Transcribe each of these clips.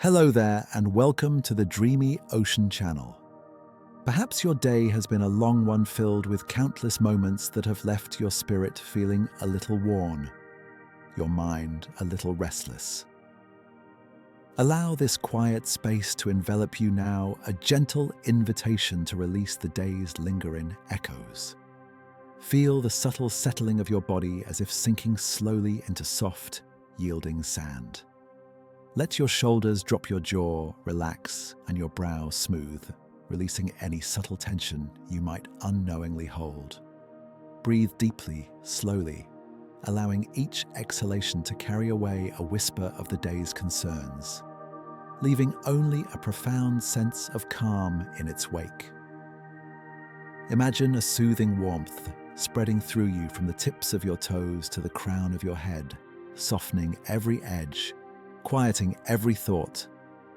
Hello there, and welcome to the Dreamy Ocean Channel. Perhaps your day has been a long one filled with countless moments that have left your spirit feeling a little worn, your mind a little restless. Allow this quiet space to envelop you now, a gentle invitation to release the day's lingering echoes. Feel the subtle settling of your body as if sinking slowly into soft, yielding sand. Let your shoulders drop, your jaw relax, and your brow smooth, releasing any subtle tension you might unknowingly hold. Breathe deeply, slowly, allowing each exhalation to carry away a whisper of the day's concerns, leaving only a profound sense of calm in its wake. Imagine a soothing warmth spreading through you from the tips of your toes to the crown of your head, softening every edge, quieting every thought,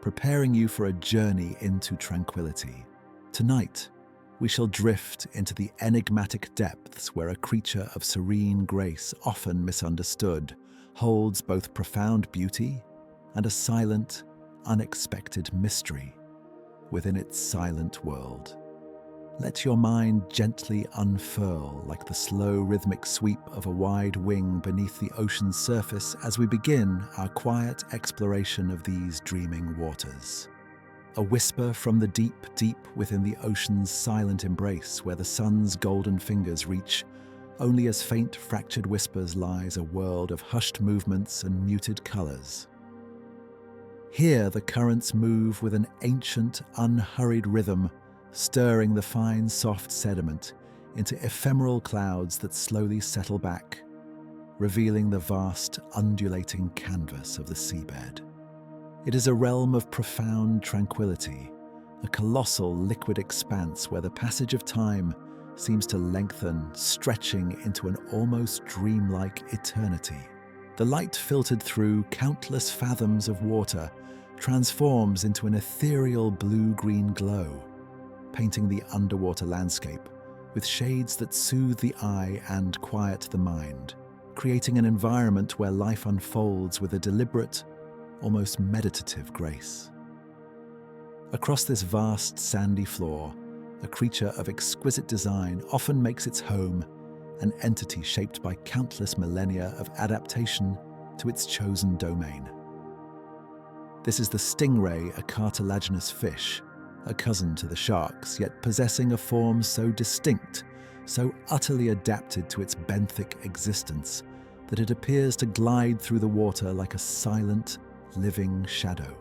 preparing you for a journey into tranquility. Tonight, we shall drift into the enigmatic depths where a creature of serene grace, often misunderstood, holds both profound beauty and a silent, unexpected mystery within its silent world. Let your mind gently unfurl like the slow rhythmic sweep of a wide wing beneath the ocean's surface as we begin our quiet exploration of these dreaming waters. A whisper from the deep, deep within the ocean's silent embrace where the sun's golden fingers reach. Only as faint fractured whispers lies a world of hushed movements and muted colors. Here the currents move with an ancient, unhurried rhythm, stirring the fine, soft sediment into ephemeral clouds that slowly settle back, revealing the vast, undulating canvas of the seabed. It is a realm of profound tranquility, a colossal liquid expanse where the passage of time seems to lengthen, stretching into an almost dreamlike eternity. The light filtered through countless fathoms of water transforms into an ethereal blue-green glow, painting the underwater landscape with shades that soothe the eye and quiet the mind, creating an environment where life unfolds with a deliberate, almost meditative grace. Across this vast sandy floor, a creature of exquisite design often makes its home, an entity shaped by countless millennia of adaptation to its chosen domain. This is the stingray, a cartilaginous fish, a cousin to the sharks, yet possessing a form so distinct, so utterly adapted to its benthic existence, that it appears to glide through the water like a silent, living shadow.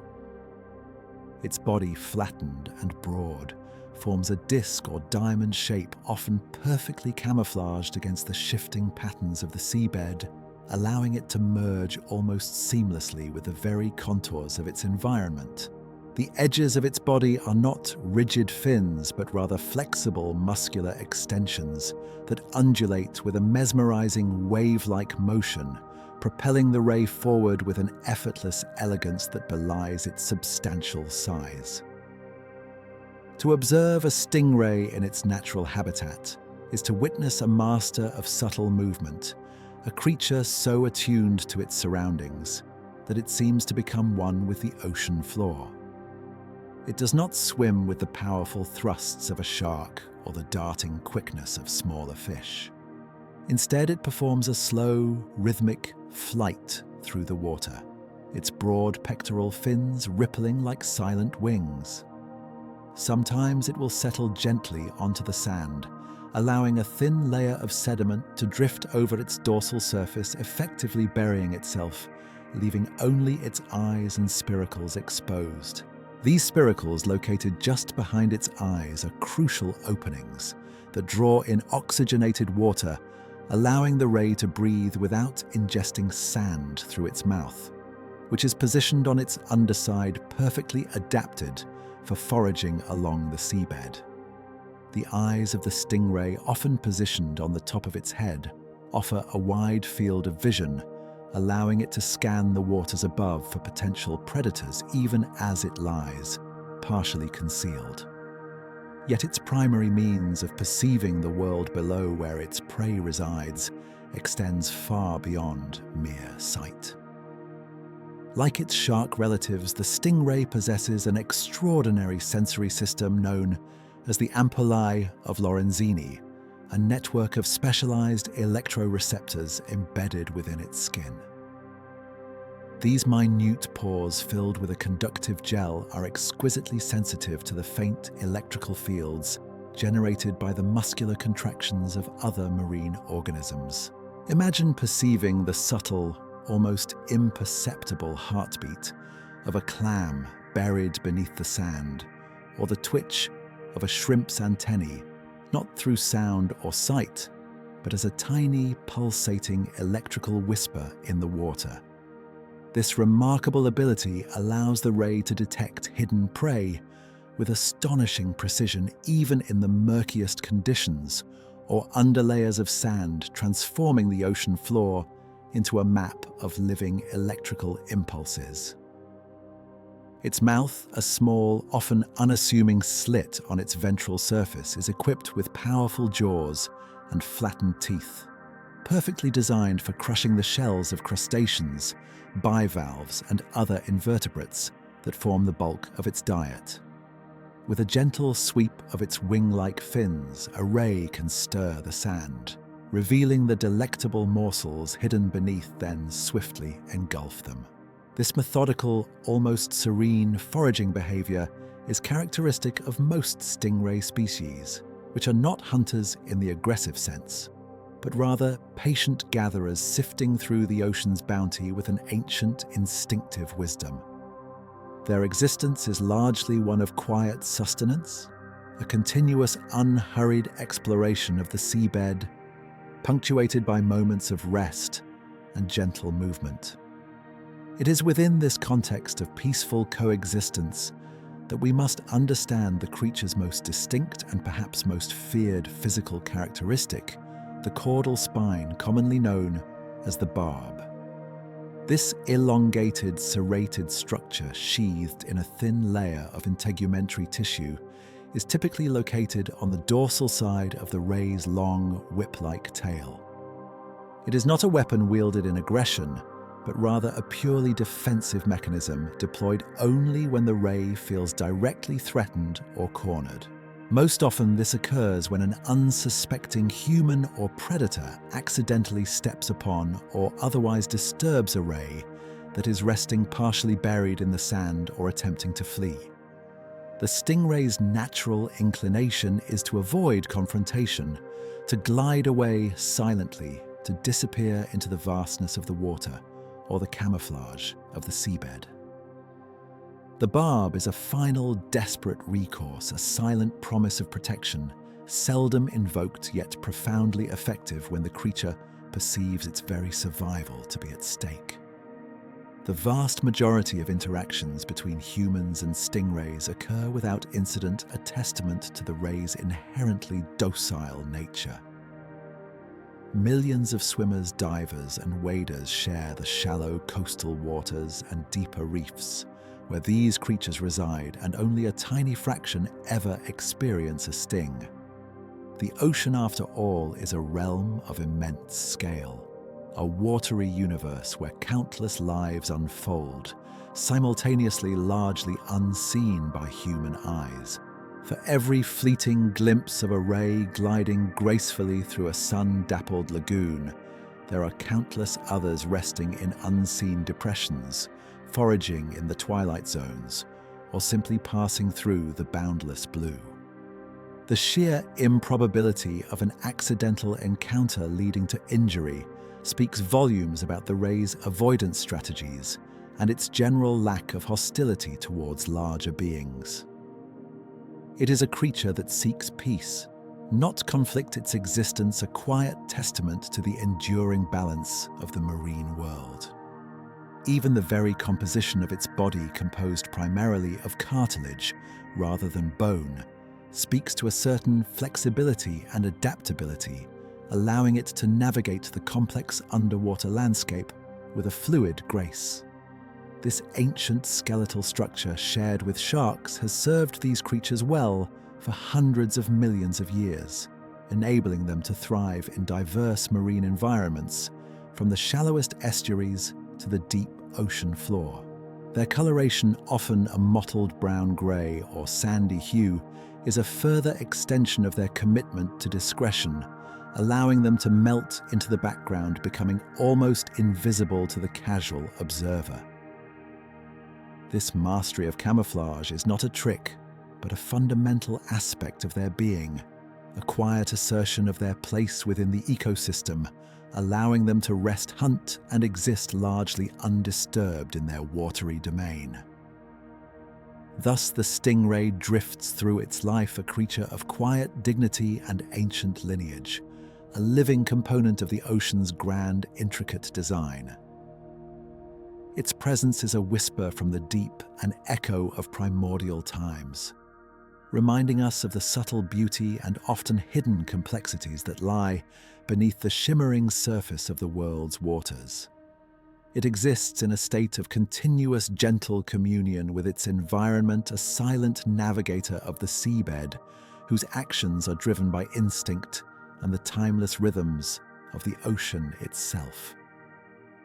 Its body, flattened and broad, forms a disc or diamond shape, often perfectly camouflaged against the shifting patterns of the seabed, allowing it to merge almost seamlessly with the very contours of its environment. The edges of its body are not rigid fins, but rather flexible muscular extensions that undulate with a mesmerizing wave-like motion, propelling the ray forward with an effortless elegance that belies its substantial size. To observe a stingray in its natural habitat is to witness a master of subtle movement, a creature so attuned to its surroundings that it seems to become one with the ocean floor. It does not swim with the powerful thrusts of a shark or the darting quickness of smaller fish. Instead, it performs a slow, rhythmic flight through the water, its broad pectoral fins rippling like silent wings. Sometimes it will settle gently onto the sand, allowing a thin layer of sediment to drift over its dorsal surface, effectively burying itself, leaving only its eyes and spiracles exposed. These spiracles, located just behind its eyes, are crucial openings that draw in oxygenated water, allowing the ray to breathe without ingesting sand through its mouth, which is positioned on its underside, perfectly adapted for foraging along the seabed. The eyes of the stingray, often positioned on the top of its head, offer a wide field of vision, allowing it to scan the waters above for potential predators even as it lies, partially concealed. Yet its primary means of perceiving the world below where its prey resides extends far beyond mere sight. Like its shark relatives, the stingray possesses an extraordinary sensory system known as the ampullae of Lorenzini, a network of specialized electroreceptors embedded within its skin. These minute pores filled with a conductive gel are exquisitely sensitive to the faint electrical fields generated by the muscular contractions of other marine organisms. Imagine perceiving the subtle, almost imperceptible heartbeat of a clam buried beneath the sand, or the twitch of a shrimp's antennae, not through sound or sight, but as a tiny, pulsating electrical whisper in the water. This remarkable ability allows the ray to detect hidden prey with astonishing precision even in the murkiest conditions or under layers of sand, transforming the ocean floor into a map of living electrical impulses. Its mouth, a small, often unassuming slit on its ventral surface, is equipped with powerful jaws and flattened teeth, perfectly designed for crushing the shells of crustaceans, bivalves, and other invertebrates that form the bulk of its diet. With a gentle sweep of its wing-like fins, a ray can stir the sand, revealing the delectable morsels hidden beneath, then swiftly engulf them. This methodical, almost serene foraging behavior is characteristic of most stingray species, which are not hunters in the aggressive sense, but rather patient gatherers sifting through the ocean's bounty with an ancient, instinctive wisdom. Their existence is largely one of quiet sustenance, a continuous, unhurried exploration of the seabed, punctuated by moments of rest and gentle movement. It is within this context of peaceful coexistence that we must understand the creature's most distinct and perhaps most feared physical characteristic, the caudal spine commonly known as the barb. This elongated, serrated structure sheathed in a thin layer of integumentary tissue is typically located on the dorsal side of the ray's long, whip-like tail. It is not a weapon wielded in aggression, but rather a purely defensive mechanism deployed only when the ray feels directly threatened or cornered. Most often, this occurs when an unsuspecting human or predator accidentally steps upon or otherwise disturbs a ray that is resting partially buried in the sand or attempting to flee. The stingray's natural inclination is to avoid confrontation, to glide away silently, to disappear into the vastness of the water or the camouflage of the seabed. The barb is a final, desperate recourse, a silent promise of protection, seldom invoked yet profoundly effective when the creature perceives its very survival to be at stake. The vast majority of interactions between humans and stingrays occur without incident, a testament to the ray's inherently docile nature. Millions of swimmers, divers, and waders share the shallow coastal waters and deeper reefs where these creatures reside, and only a tiny fraction ever experience a sting. The ocean, after all, is a realm of immense scale, a watery universe where countless lives unfold, simultaneously largely unseen by human eyes. For every fleeting glimpse of a ray gliding gracefully through a sun-dappled lagoon, there are countless others resting in unseen depressions, foraging in the twilight zones, or simply passing through the boundless blue. The sheer improbability of an accidental encounter leading to injury speaks volumes about the ray's avoidance strategies and its general lack of hostility towards larger beings. It is a creature that seeks peace, not conflict, its existence a quiet testament to the enduring balance of the marine world. Even the very composition of its body, composed primarily of cartilage rather than bone, speaks to a certain flexibility and adaptability, allowing it to navigate the complex underwater landscape with a fluid grace. This ancient skeletal structure shared with sharks has served these creatures well for hundreds of millions of years, enabling them to thrive in diverse marine environments, from the shallowest estuaries to the deep ocean floor. Their coloration, often a mottled brown-grey or sandy hue, is a further extension of their commitment to discretion, allowing them to melt into the background, becoming almost invisible to the casual observer. This mastery of camouflage is not a trick, but a fundamental aspect of their being, a quiet assertion of their place within the ecosystem, allowing them to rest, hunt, and exist largely undisturbed in their watery domain. Thus, the stingray drifts through its life, a creature of quiet dignity and ancient lineage, a living component of the ocean's grand, intricate design. Its presence is a whisper from the deep, an echo of primordial times, reminding us of the subtle beauty and often hidden complexities that lie beneath the shimmering surface of the world's waters. It exists in a state of continuous gentle communion with its environment, a silent navigator of the seabed, whose actions are driven by instinct and the timeless rhythms of the ocean itself.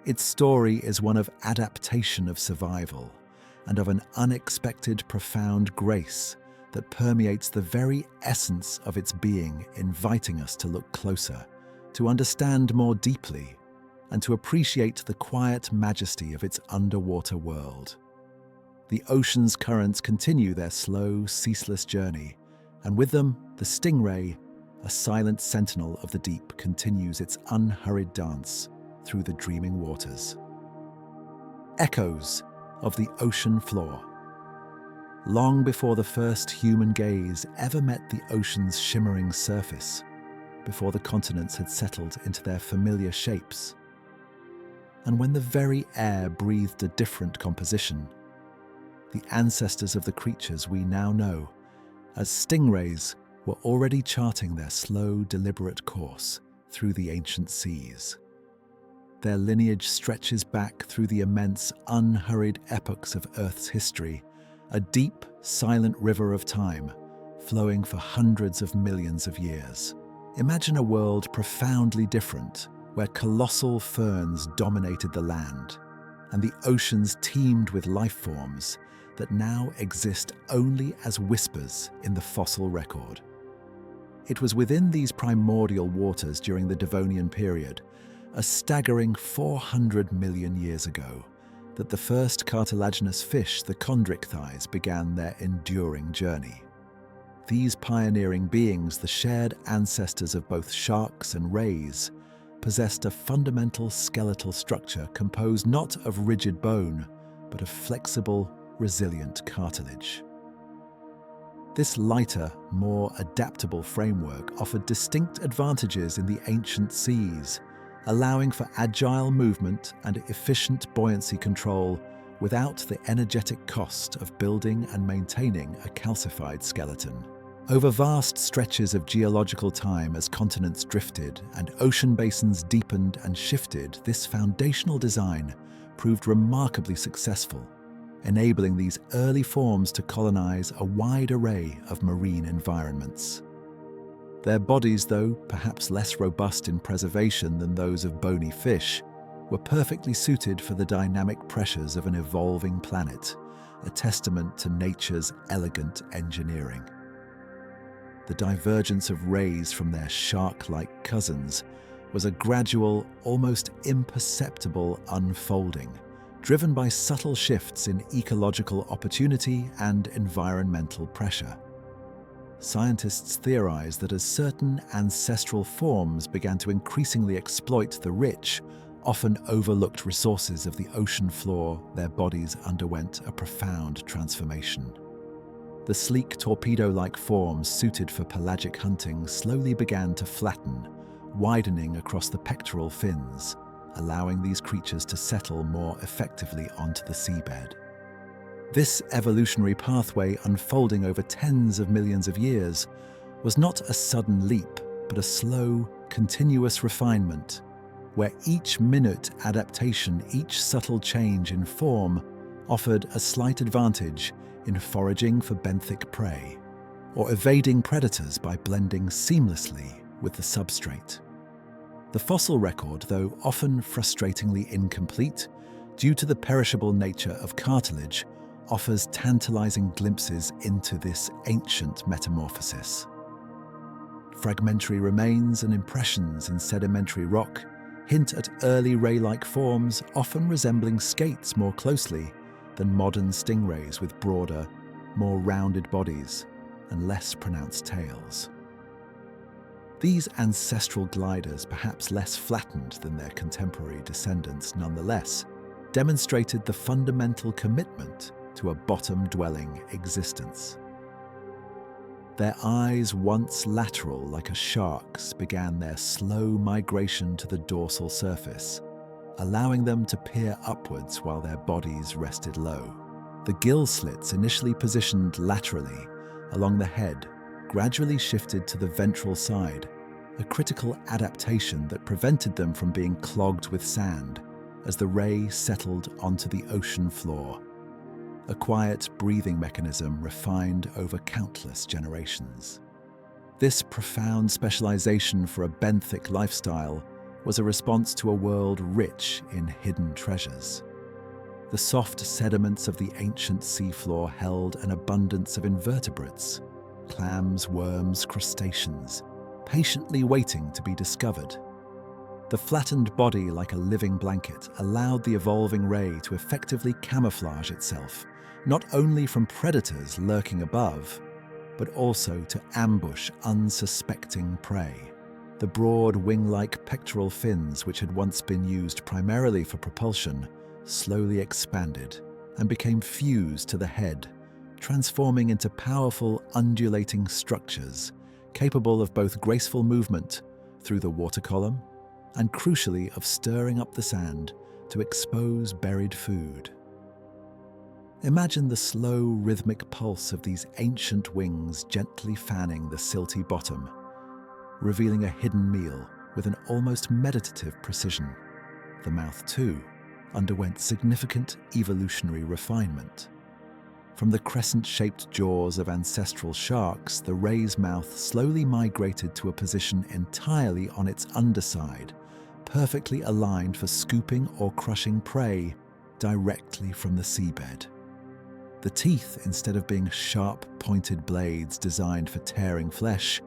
Its story is one of adaptation, of survival, and of an unexpected, profound grace that permeates the very essence of its being, inviting us to look closer, to understand more deeply, and to appreciate the quiet majesty of its underwater world. The ocean's currents continue their slow, ceaseless journey, and with them, the stingray, a silent sentinel of the deep, continues its unhurried dance through the dreaming waters. Echoes of the ocean floor. Long before the first human gaze ever met the ocean's shimmering surface, before the continents had settled into their familiar shapes, and when the very air breathed a different composition, the ancestors of the creatures we now know as stingrays were already charting their slow, deliberate course through the ancient seas. Their lineage stretches back through the immense, unhurried epochs of Earth's history, a deep, silent river of time, flowing for hundreds of millions of years. Imagine a world profoundly different, where colossal ferns dominated the land, and the oceans teemed with life forms that now exist only as whispers in the fossil record. It was within these primordial waters during the Devonian period, a staggering 400 million years ago, that the first cartilaginous fish, the chondrichthyes, began their enduring journey. These pioneering beings, the shared ancestors of both sharks and rays, possessed a fundamental skeletal structure composed not of rigid bone, but of flexible, resilient cartilage. This lighter, more adaptable framework offered distinct advantages in the ancient seas, allowing for agile movement and efficient buoyancy control without the energetic cost of building and maintaining a calcified skeleton. Over vast stretches of geological time, as continents drifted and ocean basins deepened and shifted, this foundational design proved remarkably successful, enabling these early forms to colonize a wide array of marine environments. Their bodies, though perhaps less robust in preservation than those of bony fish, were perfectly suited for the dynamic pressures of an evolving planet, a testament to nature's elegant engineering. The divergence of rays from their shark-like cousins was a gradual, almost imperceptible unfolding, driven by subtle shifts in ecological opportunity and environmental pressure. Scientists theorize that as certain ancestral forms began to increasingly exploit the rich, often overlooked resources of the ocean floor, their bodies underwent a profound transformation. The sleek torpedo-like forms suited for pelagic hunting slowly began to flatten, widening across the pectoral fins, allowing these creatures to settle more effectively onto the seabed. This evolutionary pathway, unfolding over tens of millions of years, was not a sudden leap, but a slow, continuous refinement, where each minute adaptation, each subtle change in form, offered a slight advantage in foraging for benthic prey, or evading predators by blending seamlessly with the substrate. The fossil record, though often frustratingly incomplete, due to the perishable nature of cartilage, offers tantalizing glimpses into this ancient metamorphosis. Fragmentary remains and impressions in sedimentary rock hint at early ray-like forms, often resembling skates more closely than modern stingrays with broader, more rounded bodies and less pronounced tails. These ancestral gliders, perhaps less flattened than their contemporary descendants, nonetheless demonstrated the fundamental commitment to a bottom-dwelling existence. Their eyes, once lateral like a shark's, began their slow migration to the dorsal surface, allowing them to peer upwards while their bodies rested low. The gill slits, initially positioned laterally along the head, gradually shifted to the ventral side, a critical adaptation that prevented them from being clogged with sand as the ray settled onto the ocean floor. A quiet breathing mechanism refined over countless generations. This profound specialization for a benthic lifestyle was a response to a world rich in hidden treasures. The soft sediments of the ancient seafloor held an abundance of invertebrates, clams, worms, crustaceans, patiently waiting to be discovered. The flattened body, like a living blanket, allowed the evolving ray to effectively camouflage itself, not only from predators lurking above, but also to ambush unsuspecting prey. The broad wing-like pectoral fins, which had once been used primarily for propulsion, slowly expanded and became fused to the head, transforming into powerful undulating structures capable of both graceful movement through the water column and, crucially, of stirring up the sand to expose buried food. Imagine the slow, rhythmic pulse of these ancient wings gently fanning the silty bottom, revealing a hidden meal with an almost meditative precision. The mouth, too, underwent significant evolutionary refinement. From the crescent-shaped jaws of ancestral sharks, the ray's mouth slowly migrated to a position entirely on its underside, perfectly aligned for scooping or crushing prey directly from the seabed. The teeth, instead of being sharp, pointed blades designed for tearing flesh,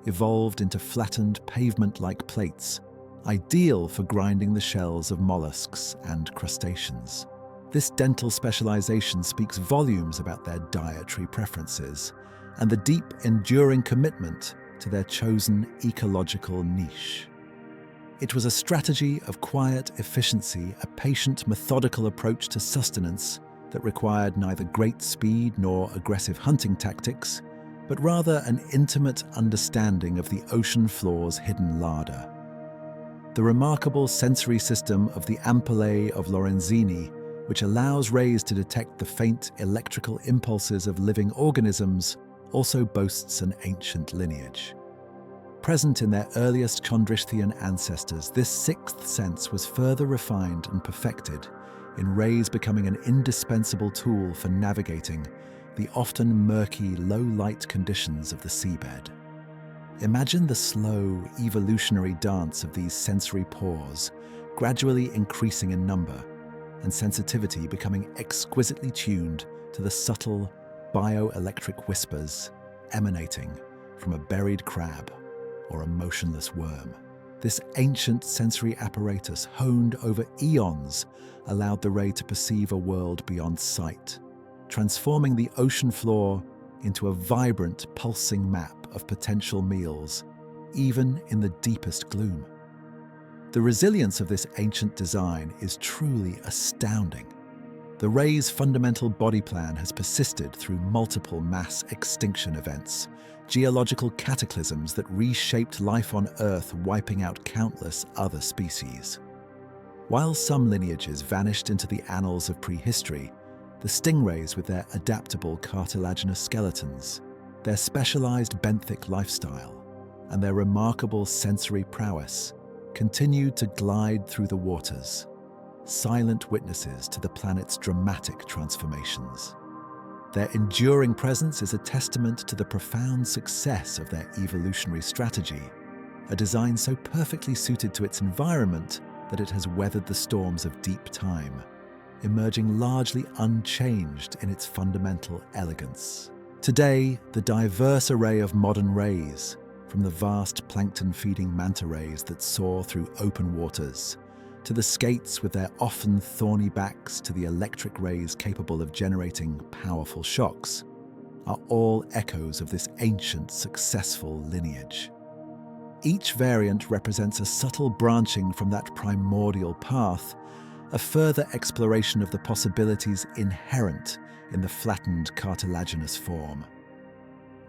evolved into flattened, pavement-like plates, ideal for grinding the shells of mollusks and crustaceans. This dental specialization speaks volumes about their dietary preferences and the deep, enduring commitment to their chosen ecological niche. It was a strategy of quiet efficiency, a patient, methodical approach to sustenance that required neither great speed nor aggressive hunting tactics, but rather an intimate understanding of the ocean floor's hidden larder. The remarkable sensory system of the ampullae of Lorenzini, which allows rays to detect the faint electrical impulses of living organisms, also boasts an ancient lineage. Present in their earliest Chondrichthian ancestors, this sixth sense was further refined and perfected, in rays becoming an indispensable tool for navigating the often murky, low-light conditions of the seabed. Imagine the slow, evolutionary dance of these sensory pores, gradually increasing in number, and sensitivity becoming exquisitely tuned to the subtle, bioelectric whispers emanating from a buried crab or a motionless worm. This ancient sensory apparatus, honed over eons, allowed the ray to perceive a world beyond sight, transforming the ocean floor into a vibrant, pulsing map of potential meals, even in the deepest gloom. The resilience of this ancient design is truly astounding. The ray's fundamental body plan has persisted through multiple mass extinction events, geological cataclysms that reshaped life on Earth, wiping out countless other species. While some lineages vanished into the annals of prehistory, the stingrays, with their adaptable cartilaginous skeletons, their specialized benthic lifestyle, and their remarkable sensory prowess, continued to glide through the waters, silent witnesses to the planet's dramatic transformations. Their enduring presence is a testament to the profound success of their evolutionary strategy, a design so perfectly suited to its environment that it has weathered the storms of deep time, emerging largely unchanged in its fundamental elegance. Today, the diverse array of modern rays, from the vast plankton-feeding manta rays that soar through open waters, to the skates with their often thorny backs to the electric rays capable of generating powerful shocks, are all echoes of this ancient, successful lineage. Each variant represents a subtle branching from that primordial path, a further exploration of the possibilities inherent in the flattened cartilaginous form.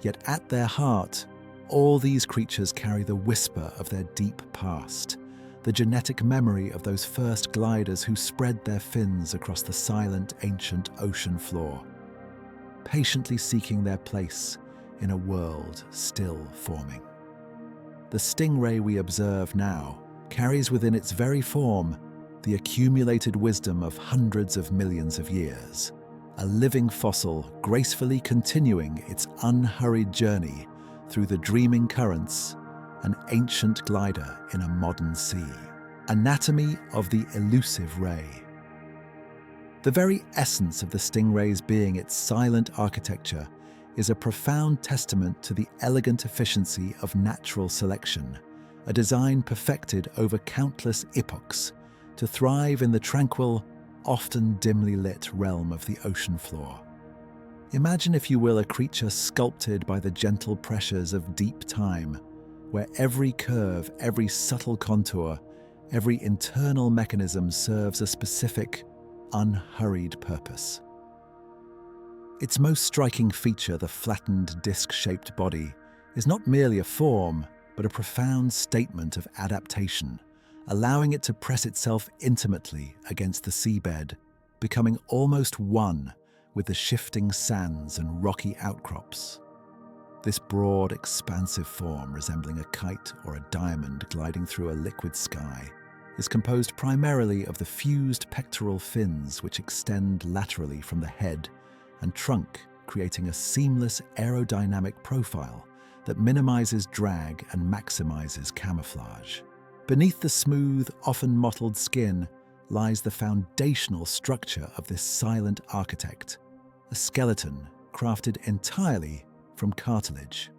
Yet at their heart, all these creatures carry the whisper of their deep past, the genetic memory of those first gliders who spread their fins across the silent, ancient ocean floor, patiently seeking their place in a world still forming. The stingray we observe now carries within its very form the accumulated wisdom of hundreds of millions of years, a living fossil gracefully continuing its unhurried journey through the dreaming currents, an ancient glider in a modern sea. Anatomy of the elusive ray. The very essence of the stingray's being its silent architecture is a profound testament to the elegant efficiency of natural selection, a design perfected over countless epochs to thrive in the tranquil, often dimly lit realm of the ocean floor. Imagine, if you will, a creature sculpted by the gentle pressures of deep time, where every curve, every subtle contour, every internal mechanism serves a specific, unhurried purpose. Its most striking feature, the flattened disc-shaped body, is not merely a form, but a profound statement of adaptation, allowing it to press itself intimately against the seabed, becoming almost one with the shifting sands and rocky outcrops. This broad, expansive form, resembling a kite or a diamond gliding through a liquid sky, is composed primarily of the fused pectoral fins which extend laterally from the head and trunk, creating a seamless aerodynamic profile that minimizes drag and maximizes camouflage. Beneath the smooth, often mottled skin lies the foundational structure of this silent architect, a skeleton crafted entirely from cartilage.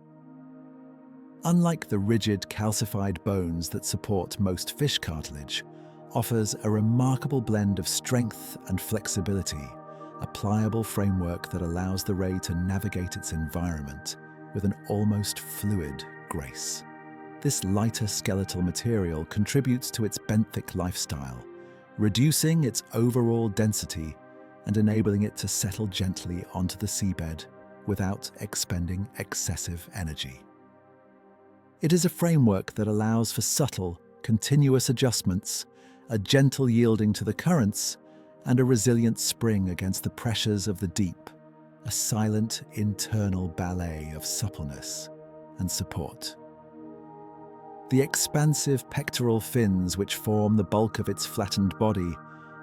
Unlike the rigid, calcified bones that support most fish cartilage, offers a remarkable blend of strength and flexibility, a pliable framework that allows the ray to navigate its environment with an almost fluid grace. This lighter skeletal material contributes to its benthic lifestyle, reducing its overall density and enabling it to settle gently onto the seabed without expending excessive energy. It is a framework that allows for subtle, continuous adjustments, a gentle yielding to the currents, and a resilient spring against the pressures of the deep, a silent internal ballet of suppleness and support. The expansive pectoral fins which form the bulk of its flattened body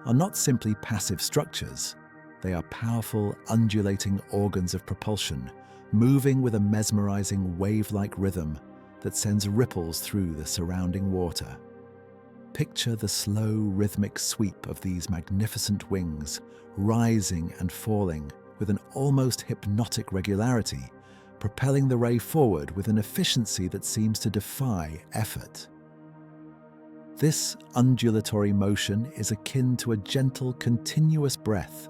are not simply passive structures. They are powerful, undulating organs of propulsion, moving with a mesmerizing wave-like rhythm that sends ripples through the surrounding water. Picture the slow, rhythmic sweep of these magnificent wings, rising and falling with an almost hypnotic regularity, propelling the ray forward with an efficiency that seems to defy effort. This undulatory motion is akin to a gentle, continuous breath,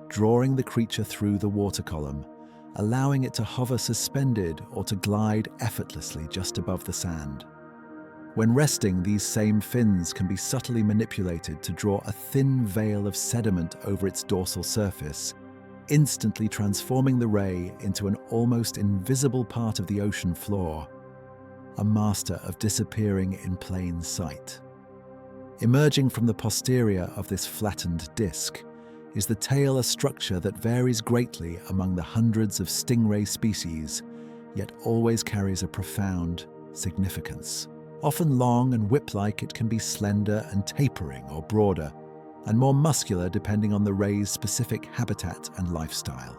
drawing the creature through the water column, allowing it to hover suspended or to glide effortlessly just above the sand. When resting, these same fins can be subtly manipulated to draw a thin veil of sediment over its dorsal surface, instantly transforming the ray into an almost invisible part of the ocean floor, a master of disappearing in plain sight. Emerging from the posterior of this flattened disc is the tail, a structure that varies greatly among the hundreds of stingray species, yet always carries a profound significance. Often long and whip-like, it can be slender and tapering or broader, and more muscular depending on the ray's specific habitat and lifestyle.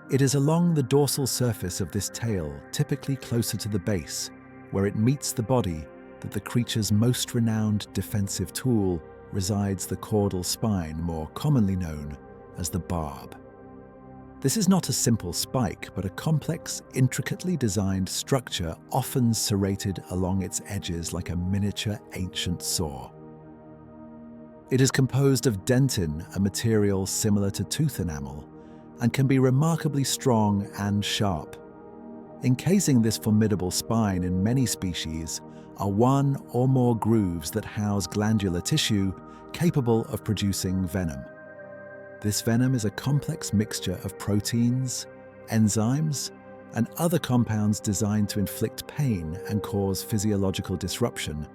It is along the dorsal surface of this tail, typically closer to the base, where it meets the body, that the creature's most renowned defensive tool, resides the caudal spine, more commonly known as the barb. This is not a simple spike, but a complex, intricately designed structure, often serrated along its edges like a miniature ancient saw. It is composed of dentin, a material similar to tooth enamel, and can be remarkably strong and sharp. Encasing this formidable spine in many species are one or more grooves that house glandular tissue capable of producing venom. This venom is a complex mixture of proteins, enzymes, and other compounds designed to inflict pain and cause physiological disruption,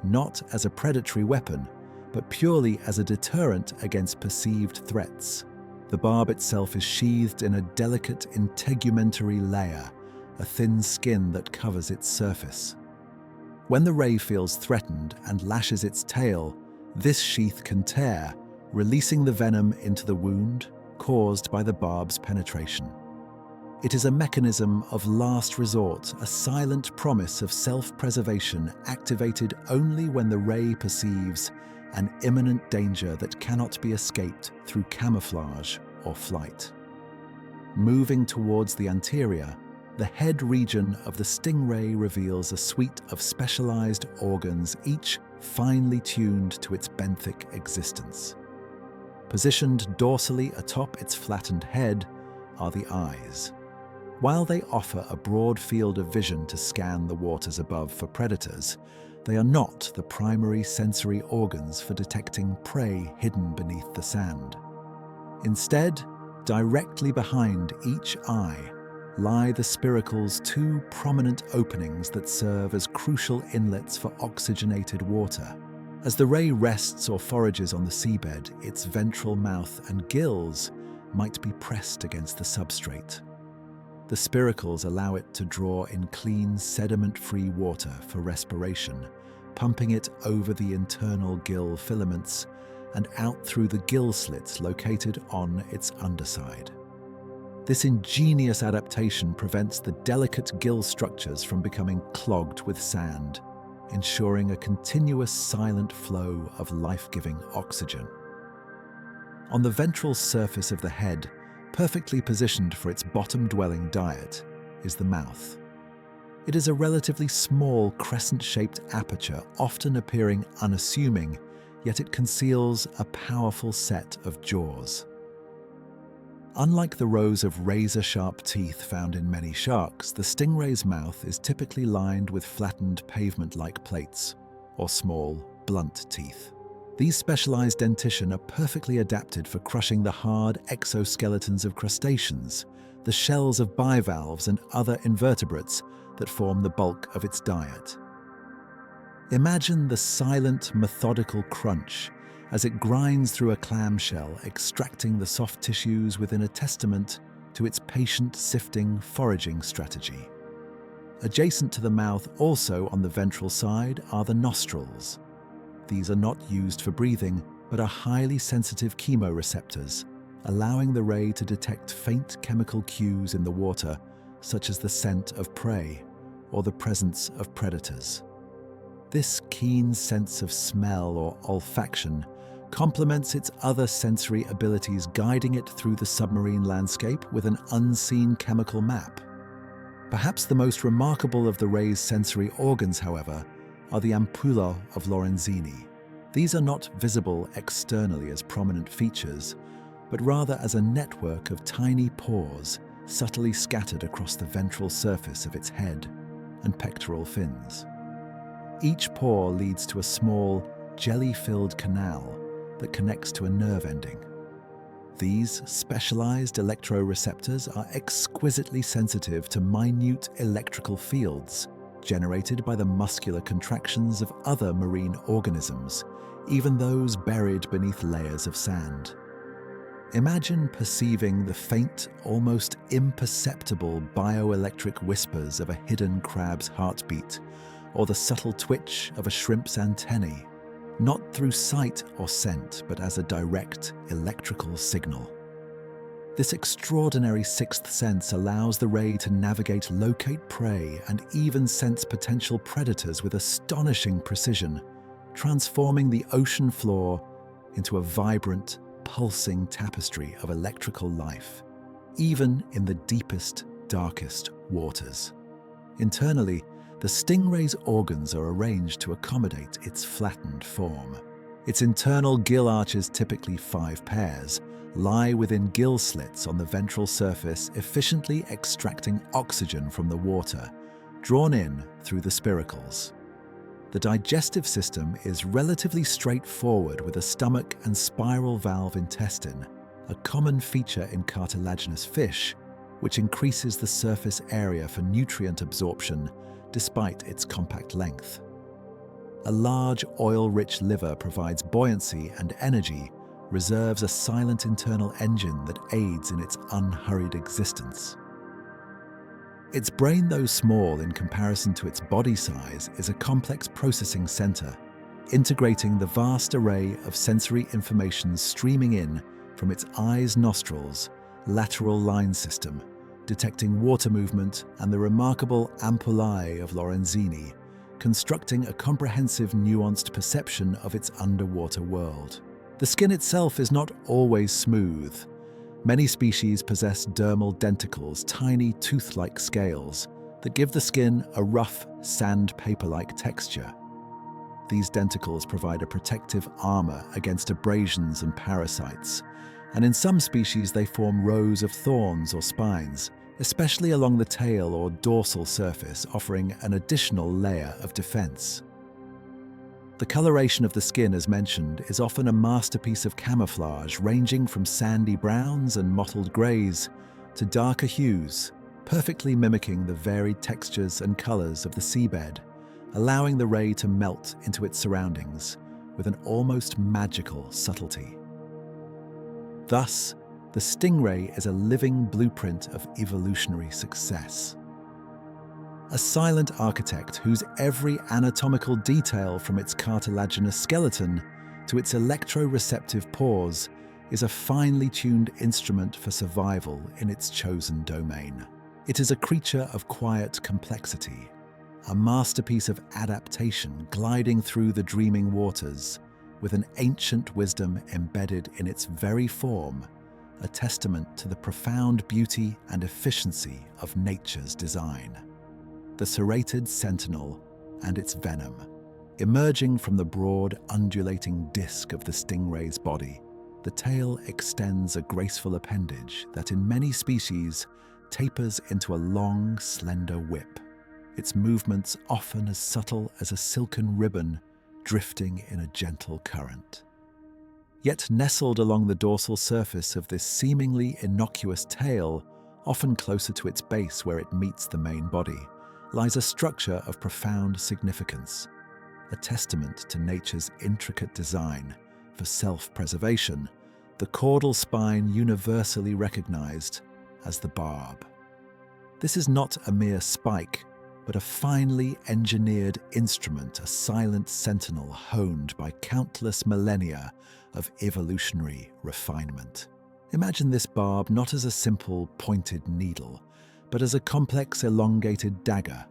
not as a predatory weapon, but purely as a deterrent against perceived threats. The barb itself is sheathed in a delicate integumentary layer, a thin skin that covers its surface. When the ray feels threatened and lashes its tail, this sheath can tear, releasing the venom into the wound caused by the barb's penetration. It is a mechanism of last resort, a silent promise of self-preservation activated only when the ray perceives an imminent danger that cannot be escaped through camouflage or flight. Moving towards the anterior, the head region of the stingray reveals a suite of specialized organs, each finely tuned to its benthic existence. Positioned dorsally atop its flattened head are the eyes. While they offer a broad field of vision to scan the waters above for predators, they are not the primary sensory organs for detecting prey hidden beneath the sand. Instead, directly behind each eye lie the spiracle's two prominent openings that serve as crucial inlets for oxygenated water. As the ray rests or forages on the seabed, its ventral mouth and gills might be pressed against the substrate. The spiracles allow it to draw in clean, sediment-free water for respiration, pumping it over the internal gill filaments and out through the gill slits located on its underside. This ingenious adaptation prevents the delicate gill structures from becoming clogged with sand, ensuring a continuous silent flow of life-giving oxygen. On the ventral surface of the head, perfectly positioned for its bottom-dwelling diet, is the mouth. It is a relatively small crescent-shaped aperture, often appearing unassuming, yet it conceals a powerful set of jaws. Unlike the rows of razor-sharp teeth found in many sharks, the stingray's mouth is typically lined with flattened pavement-like plates, or small, blunt teeth. These specialized dentition are perfectly adapted for crushing the hard exoskeletons of crustaceans, the shells of bivalves and other invertebrates that form the bulk of its diet. Imagine the silent, methodical crunch as it grinds through a clamshell, extracting the soft tissues within, a testament to its patient, sifting, foraging strategy. Adjacent to the mouth, also on the ventral side, are the nostrils. These are not used for breathing, but are highly sensitive chemoreceptors, allowing the ray to detect faint chemical cues in the water, such as the scent of prey or the presence of predators. This keen sense of smell or olfaction complements its other sensory abilities, guiding it through the submarine landscape with an unseen chemical map. Perhaps the most remarkable of the ray's sensory organs, however, are the ampullae of Lorenzini. These are not visible externally as prominent features, but rather as a network of tiny pores subtly scattered across the ventral surface of its head and pectoral fins. Each pore leads to a small, jelly-filled canal that connects to a nerve ending. These specialized electroreceptors are exquisitely sensitive to minute electrical fields generated by the muscular contractions of other marine organisms, even those buried beneath layers of sand. Imagine perceiving the faint, almost imperceptible bioelectric whispers of a hidden crab's heartbeat, or the subtle twitch of a shrimp's antennae, not through sight or scent, but as a direct electrical signal. This extraordinary sixth sense allows the ray to navigate, locate prey, and even sense potential predators with astonishing precision, transforming the ocean floor into a vibrant, pulsing tapestry of electrical life, even in the deepest, darkest waters. Internally, the stingray's organs are arranged to accommodate its flattened form. Its internal gill arches, typically 5 pairs, lie within gill slits on the ventral surface, efficiently extracting oxygen from the water, drawn in through the spiracles. The digestive system is relatively straightforward, with a stomach and spiral valve intestine, a common feature in cartilaginous fish, which increases the surface area for nutrient absorption despite its compact length. A large oil-rich liver provides buoyancy and energy, reserves a silent internal engine that aids in its unhurried existence. Its brain, though small in comparison to its body size, is a complex processing center, integrating the vast array of sensory information streaming in from its eyes, nostrils, lateral line system, detecting water movement and the remarkable ampullae of Lorenzini, constructing a comprehensive, nuanced perception of its underwater world. The skin itself is not always smooth. Many species possess dermal denticles, tiny tooth-like scales, that give the skin a rough, sandpaper-like texture. These denticles provide a protective armor against abrasions and parasites, and in some species they form rows of thorns or spines, especially along the tail or dorsal surface, offering an additional layer of defense. The coloration of the skin, as mentioned, is often a masterpiece of camouflage, ranging from sandy browns and mottled greys to darker hues, perfectly mimicking the varied textures and colors of the seabed, allowing the ray to melt into its surroundings with an almost magical subtlety. Thus, the stingray is a living blueprint of evolutionary success. A silent architect whose every anatomical detail, from its cartilaginous skeleton to its electroreceptive pores, is a finely tuned instrument for survival in its chosen domain. It is a creature of quiet complexity, a masterpiece of adaptation gliding through the dreaming waters, with an ancient wisdom embedded in its very form, a testament to the profound beauty and efficiency of nature's design. The serrated sentinel and its venom, emerging from the broad, undulating disc of the stingray's body, the tail extends a graceful appendage that in many species tapers into a long, slender whip, its movements often as subtle as a silken ribbon drifting in a gentle current. Yet nestled along the dorsal surface of this seemingly innocuous tail, often closer to its base where it meets the main body, lies a structure of profound significance, a testament to nature's intricate design for self-preservation, the caudal spine universally recognized as the barb. This is not a mere spike, but a finely engineered instrument, a silent sentinel honed by countless millennia of evolutionary refinement. Imagine this barb not as a simple pointed needle, but as a complex elongated dagger,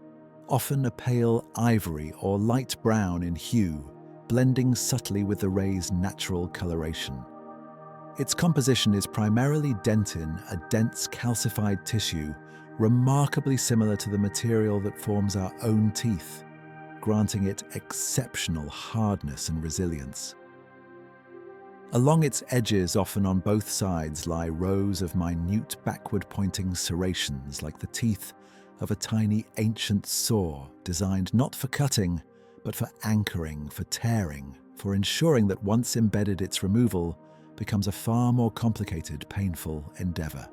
often a pale ivory or light brown in hue, blending subtly with the ray's natural coloration. Its composition is primarily dentin, a dense calcified tissue, remarkably similar to the material that forms our own teeth, granting it exceptional hardness and resilience. Along its edges, often on both sides, lie rows of minute backward-pointing serrations, like the teeth of a tiny ancient saw, designed not for cutting, but for anchoring, for tearing, for ensuring that once embedded, its removal becomes a far more complicated, painful endeavor.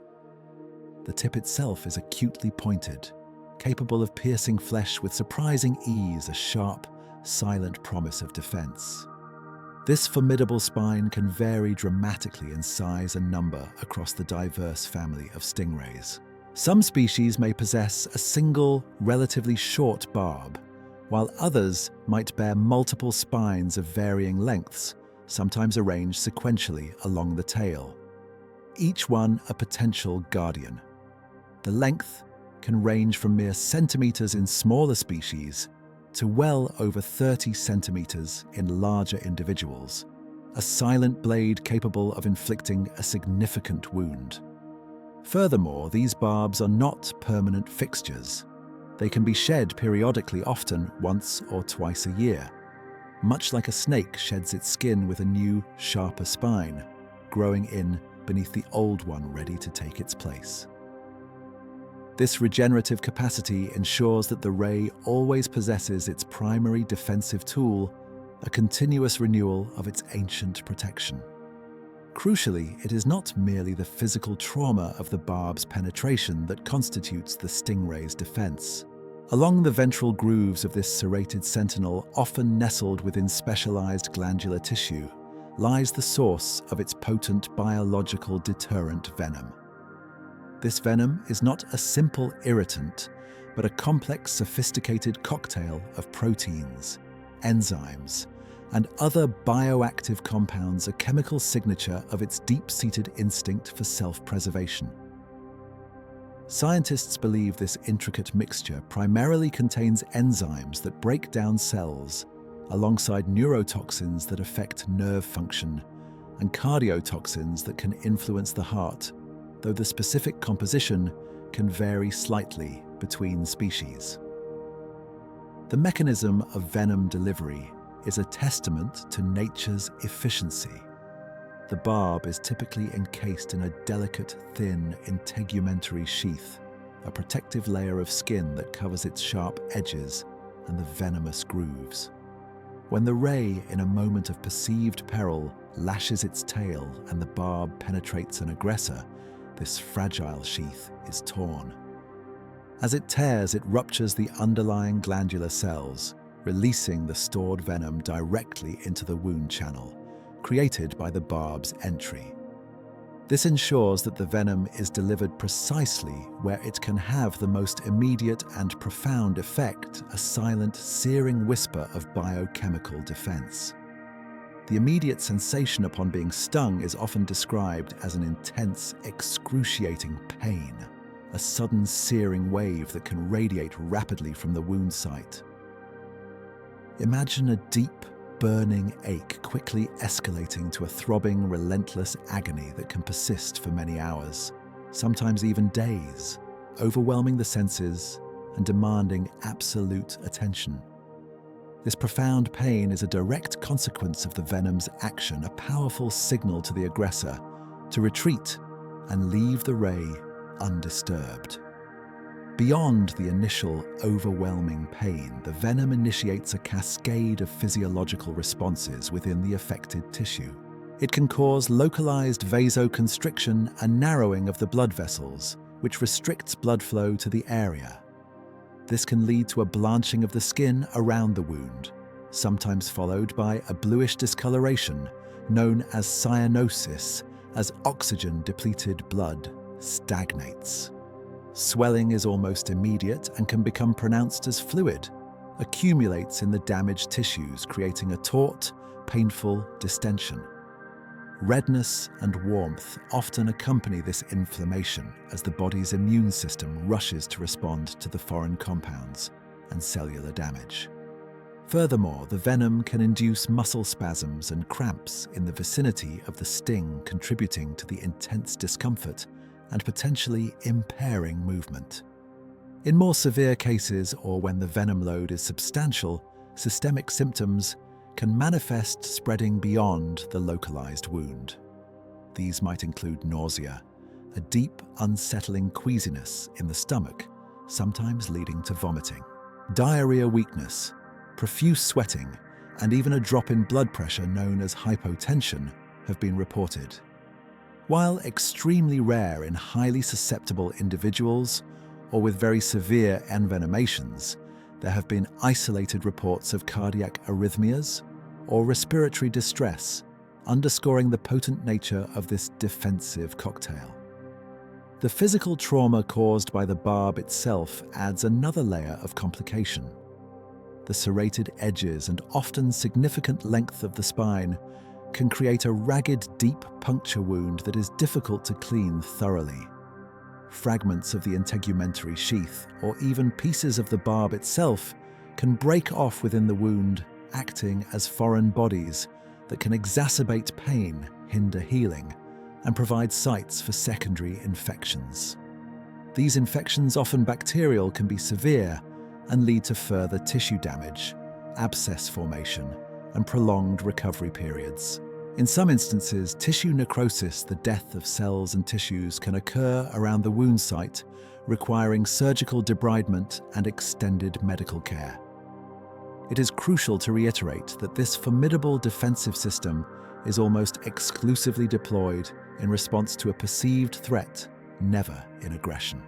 The tip itself is acutely pointed, capable of piercing flesh with surprising ease, a sharp, silent promise of defense. This formidable spine can vary dramatically in size and number across the diverse family of stingrays. Some species may possess a single, relatively short barb, while others might bear multiple spines of varying lengths, sometimes arranged sequentially along the tail. Each one a potential guardian. The length can range from mere centimeters in smaller species to well over 30 centimeters in larger individuals, a silent blade capable of inflicting a significant wound. Furthermore, these barbs are not permanent fixtures. They can be shed periodically, often once or twice a year, much like a snake sheds its skin with a new, sharper spine, growing in beneath the old one ready to take its place. This regenerative capacity ensures that the ray always possesses its primary defensive tool, a continuous renewal of its ancient protection. Crucially, it is not merely the physical trauma of the barb's penetration that constitutes the stingray's defense. Along the ventral grooves of this serrated sentinel, often nestled within specialized glandular tissue, lies the source of its potent biological deterrent venom. This venom is not a simple irritant, but a complex, sophisticated cocktail of proteins, enzymes, and other bioactive compounds, a chemical signature of its deep-seated instinct for self-preservation. Scientists believe this intricate mixture primarily contains enzymes that break down cells, alongside neurotoxins that affect nerve function, and cardiotoxins that can influence the heart, though the specific composition can vary slightly between species. The mechanism of venom delivery is a testament to nature's efficiency. The barb is typically encased in a delicate, thin, integumentary sheath, a protective layer of skin that covers its sharp edges and the venomous grooves. When the ray, in a moment of perceived peril, lashes its tail and the barb penetrates an aggressor, this fragile sheath is torn. As it tears, it ruptures the underlying glandular cells, releasing the stored venom directly into the wound channel, created by the barb's entry. This ensures that the venom is delivered precisely where it can have the most immediate and profound effect, a silent, searing whisper of biochemical defense. The immediate sensation upon being stung is often described as an intense, excruciating pain, a sudden searing wave that can radiate rapidly from the wound site. Imagine a deep, burning ache quickly escalating to a throbbing, relentless agony that can persist for many hours, sometimes even days, overwhelming the senses and demanding absolute attention. This profound pain is a direct consequence of the venom's action, a powerful signal to the aggressor to retreat and leave the ray undisturbed. Beyond the initial overwhelming pain, the venom initiates a cascade of physiological responses within the affected tissue. It can cause localized vasoconstriction and narrowing of the blood vessels, which restricts blood flow to the area. This can lead to a blanching of the skin around the wound, sometimes followed by a bluish discoloration known as cyanosis, as oxygen-depleted blood stagnates. Swelling is almost immediate and can become pronounced as fluid, accumulates in the damaged tissues, creating a taut, painful distension. Redness and warmth often accompany this inflammation as the body's immune system rushes to respond to the foreign compounds and cellular damage. Furthermore, the venom can induce muscle spasms and cramps in the vicinity of the sting, contributing to the intense discomfort and potentially impairing movement. In more severe cases, or when the venom load is substantial, systemic symptoms can manifest, spreading beyond the localized wound. These might include nausea, a deep, unsettling queasiness in the stomach, sometimes leading to vomiting, diarrhea, weakness, profuse sweating, and even a drop in blood pressure known as hypotension have been reported. While extremely rare in highly susceptible individuals or with very severe envenomations, there have been isolated reports of cardiac arrhythmias or respiratory distress, underscoring the potent nature of this defensive cocktail. The physical trauma caused by the barb itself adds another layer of complication. The serrated edges and often significant length of the spine can create a ragged, deep puncture wound that is difficult to clean thoroughly. Fragments of the integumentary sheath, or even pieces of the barb itself, can break off within the wound, acting as foreign bodies that can exacerbate pain, hinder healing, and provide sites for secondary infections. These infections, often bacterial, can be severe and lead to further tissue damage, abscess formation, and prolonged recovery periods. In some instances, tissue necrosis, the death of cells and tissues, can occur around the wound site, requiring surgical debridement and extended medical care. It is crucial to reiterate that this formidable defensive system is almost exclusively deployed in response to a perceived threat, never in aggression.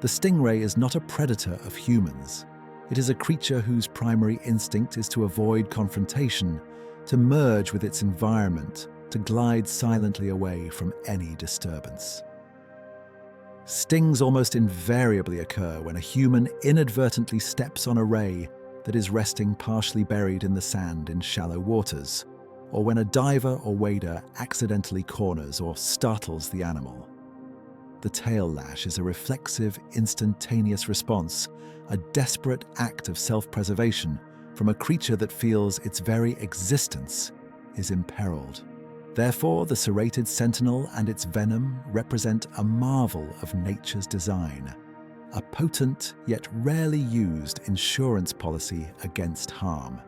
The stingray is not a predator of humans. It is a creature whose primary instinct is to avoid confrontation, to merge with its environment, to glide silently away from any disturbance. Stings almost invariably occur when a human inadvertently steps on a ray that is resting partially buried in the sand in shallow waters, or when a diver or wader accidentally corners or startles the animal. The tail lash is a reflexive, instantaneous response, a desperate act of self-preservation from a creature that feels its very existence is imperiled. Therefore, the serrated sentinel and its venom represent a marvel of nature's design, a potent yet rarely used insurance policy against harm.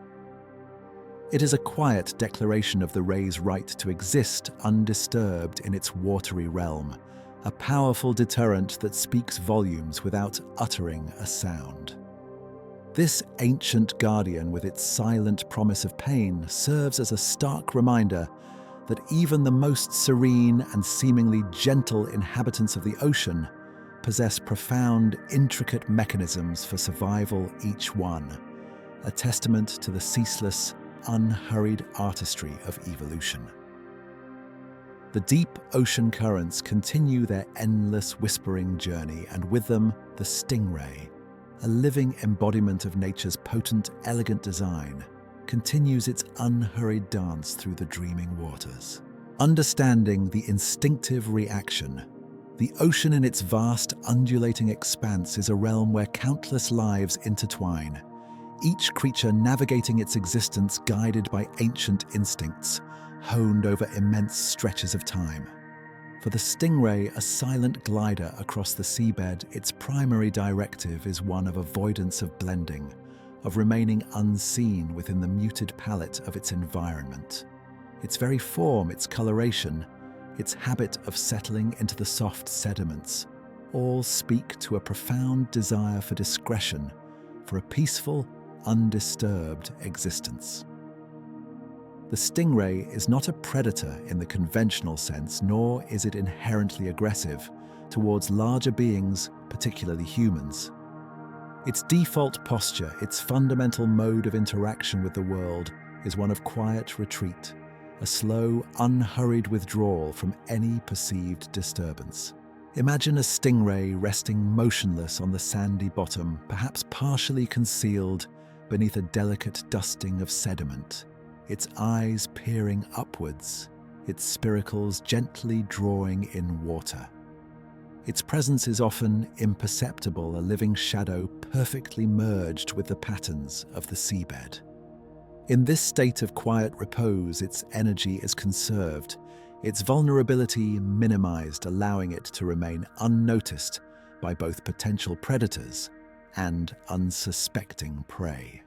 It is a quiet declaration of the ray's right to exist undisturbed in its watery realm, a powerful deterrent that speaks volumes without uttering a sound. This ancient guardian, with its silent promise of pain, serves as a stark reminder that even the most serene and seemingly gentle inhabitants of the ocean possess profound, intricate mechanisms for survival, each one, a testament to the ceaseless, unhurried artistry of evolution. The deep ocean currents continue their endless whispering journey, and with them the stingray, a living embodiment of nature's potent, elegant design, continues its unhurried dance through the dreaming waters. Understanding the instinctive reaction, the ocean in its vast, undulating expanse is a realm where countless lives intertwine, each creature navigating its existence guided by ancient instincts, honed over immense stretches of time. For the stingray, a silent glider across the seabed, its primary directive is one of avoidance of blending, of remaining unseen within the muted palette of its environment. Its very form, its coloration, its habit of settling into the soft sediments, all speak to a profound desire for discretion, for a peaceful, undisturbed existence. The stingray is not a predator in the conventional sense, nor is it inherently aggressive towards larger beings, particularly humans. Its default posture, its fundamental mode of interaction with the world, is one of quiet retreat, a slow, unhurried withdrawal from any perceived disturbance. Imagine a stingray resting motionless on the sandy bottom, perhaps partially concealed beneath a delicate dusting of sediment, its eyes peering upwards, its spiracles gently drawing in water. Its presence is often imperceptible, a living shadow perfectly merged with the patterns of the seabed. In this state of quiet repose, its energy is conserved, its vulnerability minimized, allowing it to remain unnoticed by both potential predators and unsuspecting prey.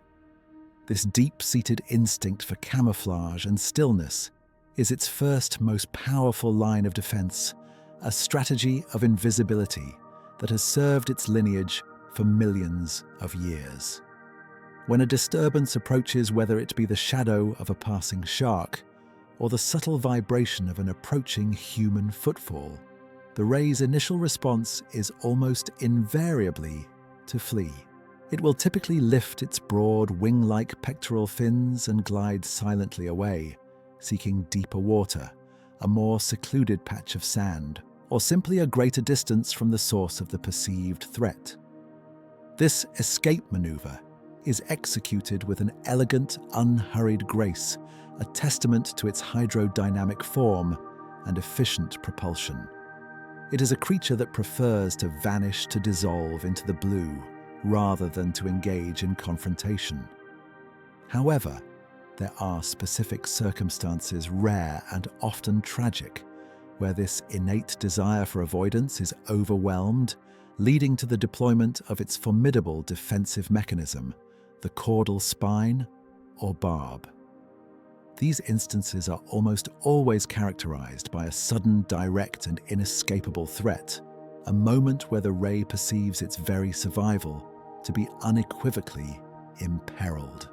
This deep-seated instinct for camouflage and stillness is its first, most powerful line of defense, a strategy of invisibility that has served its lineage for millions of years. When a disturbance approaches, whether it be the shadow of a passing shark or the subtle vibration of an approaching human footfall, the ray's initial response is almost invariably to flee. It will typically lift its broad, wing-like pectoral fins and glide silently away, seeking deeper water, a more secluded patch of sand, or simply a greater distance from the source of the perceived threat. This escape maneuver is executed with an elegant, unhurried grace, a testament to its hydrodynamic form and efficient propulsion. It is a creature that prefers to vanish, to dissolve into the blue, rather than to engage in confrontation. However, there are specific circumstances, rare and often tragic, where this innate desire for avoidance is overwhelmed, leading to the deployment of its formidable defensive mechanism, the caudal spine or barb. These instances are almost always characterized by a sudden, direct and inescapable threat, a moment where the ray perceives its very survival to be unequivocally imperiled.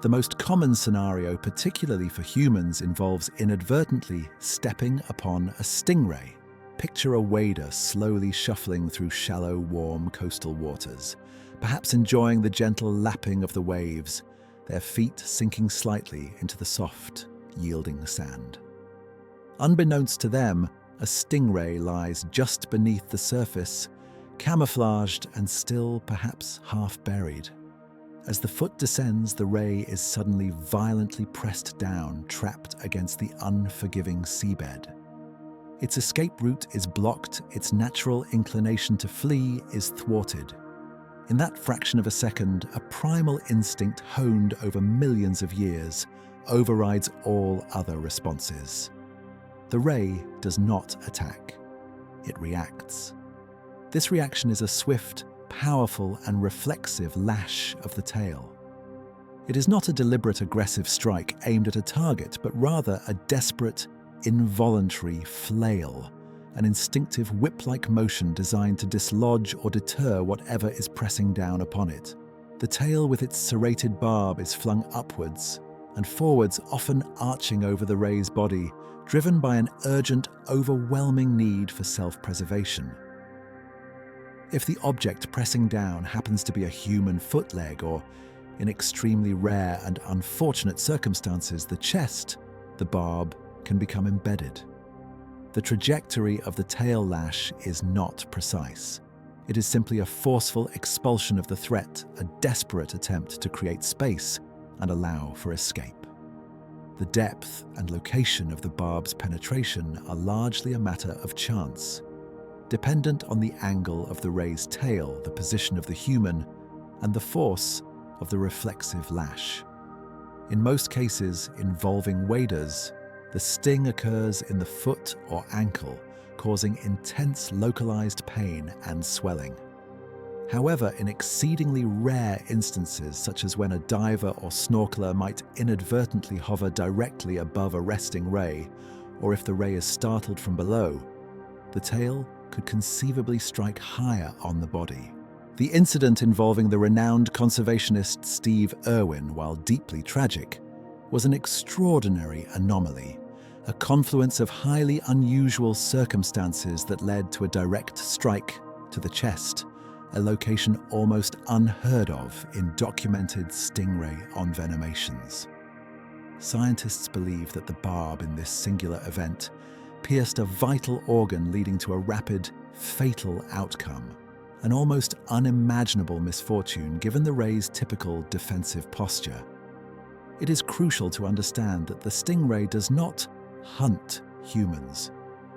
The most common scenario, particularly for humans, involves inadvertently stepping upon a stingray. Picture a wader slowly shuffling through shallow, warm coastal waters, perhaps enjoying the gentle lapping of the waves, their feet sinking slightly into the soft, yielding sand. Unbeknownst to them, a stingray lies just beneath the surface, camouflaged and still perhaps half buried. As the foot descends, the ray is suddenly violently pressed down, trapped against the unforgiving seabed. Its escape route is blocked, its natural inclination to flee is thwarted. In that fraction of a second, a primal instinct honed over millions of years overrides all other responses. The ray does not attack, it reacts. This reaction is a swift, powerful and reflexive lash of the tail. It is not a deliberate aggressive strike aimed at a target, but rather a desperate, involuntary flail, an instinctive whip-like motion designed to dislodge or deter whatever is pressing down upon it. The tail with its serrated barb is flung upwards and forwards, often arching over the ray's body, driven by an urgent, overwhelming need for self-preservation. If the object pressing down happens to be a human foot leg, or, in extremely rare and unfortunate circumstances, the chest, the barb can become embedded. The trajectory of the tail lash is not precise. It is simply a forceful expulsion of the threat, a desperate attempt to create space and allow for escape. The depth and location of the barb's penetration are largely a matter of chance, dependent on the angle of the ray's tail, the position of the human, and the force of the reflexive lash. In most cases involving waders, the sting occurs in the foot or ankle, causing intense localized pain and swelling. However, in exceedingly rare instances, such as when a diver or snorkeler might inadvertently hover directly above a resting ray, or if the ray is startled from below, the tail could conceivably strike higher on the body. The incident involving the renowned conservationist Steve Irwin, while deeply tragic, was an extraordinary anomaly, a confluence of highly unusual circumstances that led to a direct strike to the chest, a location almost unheard of in documented stingray envenomations. Scientists believe that the barb in this singular event pierced a vital organ, leading to a rapid, fatal outcome, an almost unimaginable misfortune given the ray's typical defensive posture. It is crucial to understand that the stingray does not hunt humans,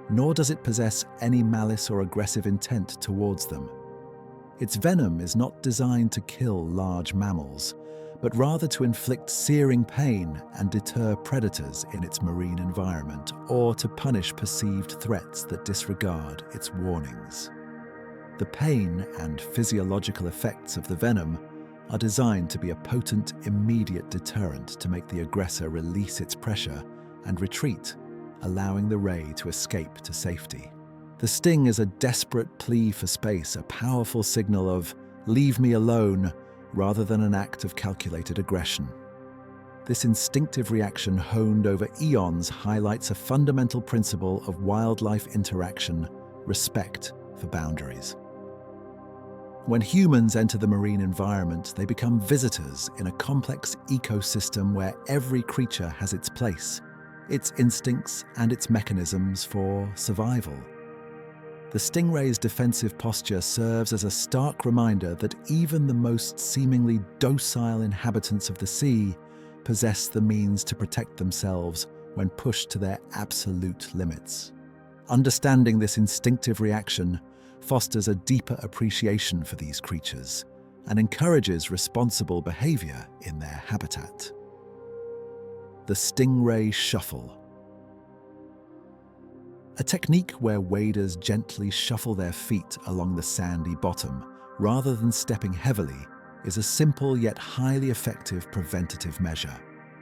nor does it possess any malice or aggressive intent towards them. Its venom is not designed to kill large mammals, but rather to inflict searing pain and deter predators in its marine environment, or to punish perceived threats that disregard its warnings. The pain and physiological effects of the venom are designed to be a potent, immediate deterrent to make the aggressor release its pressure and retreat, allowing the ray to escape to safety. The sting is a desperate plea for space, a powerful signal of "leave me alone," rather than an act of calculated aggression. This instinctive reaction, honed over eons, highlights a fundamental principle of wildlife interaction: respect for boundaries. When humans enter the marine environment, they become visitors in a complex ecosystem where every creature has its place, its instincts and its mechanisms for survival. The stingray's defensive posture serves as a stark reminder that even the most seemingly docile inhabitants of the sea possess the means to protect themselves when pushed to their absolute limits. Understanding this instinctive reaction fosters a deeper appreciation for these creatures and encourages responsible behavior in their habitat. The Stingray Shuffle. A technique where waders gently shuffle their feet along the sandy bottom rather than stepping heavily is a simple yet highly effective preventative measure.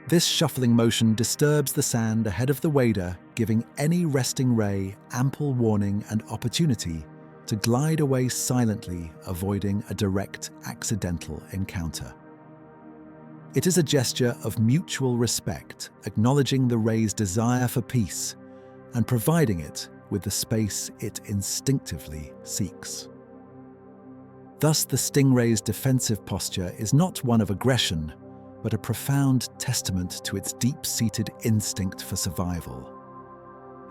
This shuffling motion disturbs the sand ahead of the wader, giving any resting ray ample warning and opportunity to glide away silently, avoiding a direct accidental encounter. It is a gesture of mutual respect, acknowledging the ray's desire for peace and providing it with the space it instinctively seeks. Thus, the stingray's defensive posture is not one of aggression, but a profound testament to its deep-seated instinct for survival.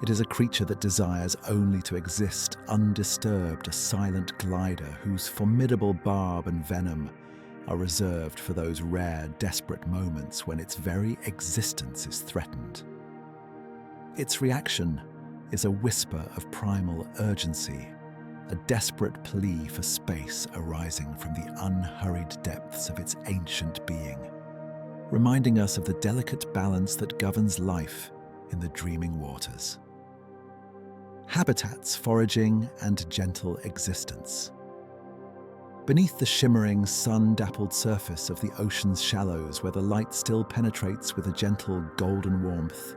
It is a creature that desires only to exist undisturbed, a silent glider whose formidable barb and venom are reserved for those rare, desperate moments when its very existence is threatened. Its reaction is a whisper of primal urgency, a desperate plea for space arising from the unhurried depths of its ancient being, reminding us of the delicate balance that governs life in the dreaming waters. Habitats, foraging, and gentle existence. Beneath the shimmering, sun-dappled surface of the ocean's shallows, where the light still penetrates with a gentle golden warmth,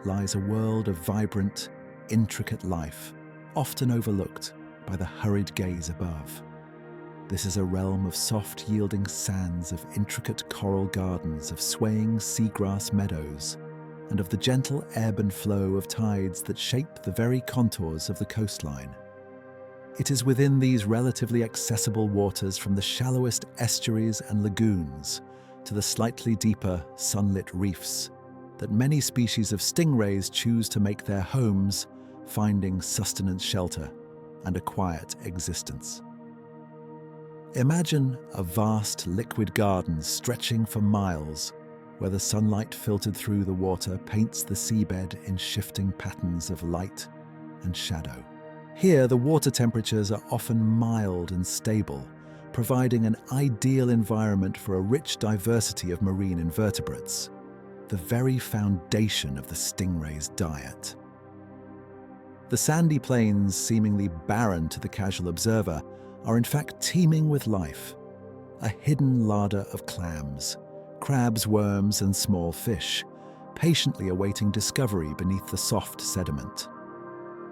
lies a world of vibrant, intricate life, often overlooked by the hurried gaze above. This is a realm of soft, yielding sands, of intricate coral gardens, of swaying seagrass meadows, and of the gentle ebb and flow of tides that shape the very contours of the coastline. It is within these relatively accessible waters, from the shallowest estuaries and lagoons to the slightly deeper, sunlit reefs, that many species of stingrays choose to make their homes, finding sustenance, shelter, and a quiet existence. Imagine a vast liquid garden stretching for miles, where the sunlight filtered through the water paints the seabed in shifting patterns of light and shadow. Here, the water temperatures are often mild and stable, providing an ideal environment for a rich diversity of marine invertebrates, the very foundation of the stingray's diet. The sandy plains, seemingly barren to the casual observer, are in fact teeming with life, a hidden larder of clams, crabs, worms, and small fish, patiently awaiting discovery beneath the soft sediment.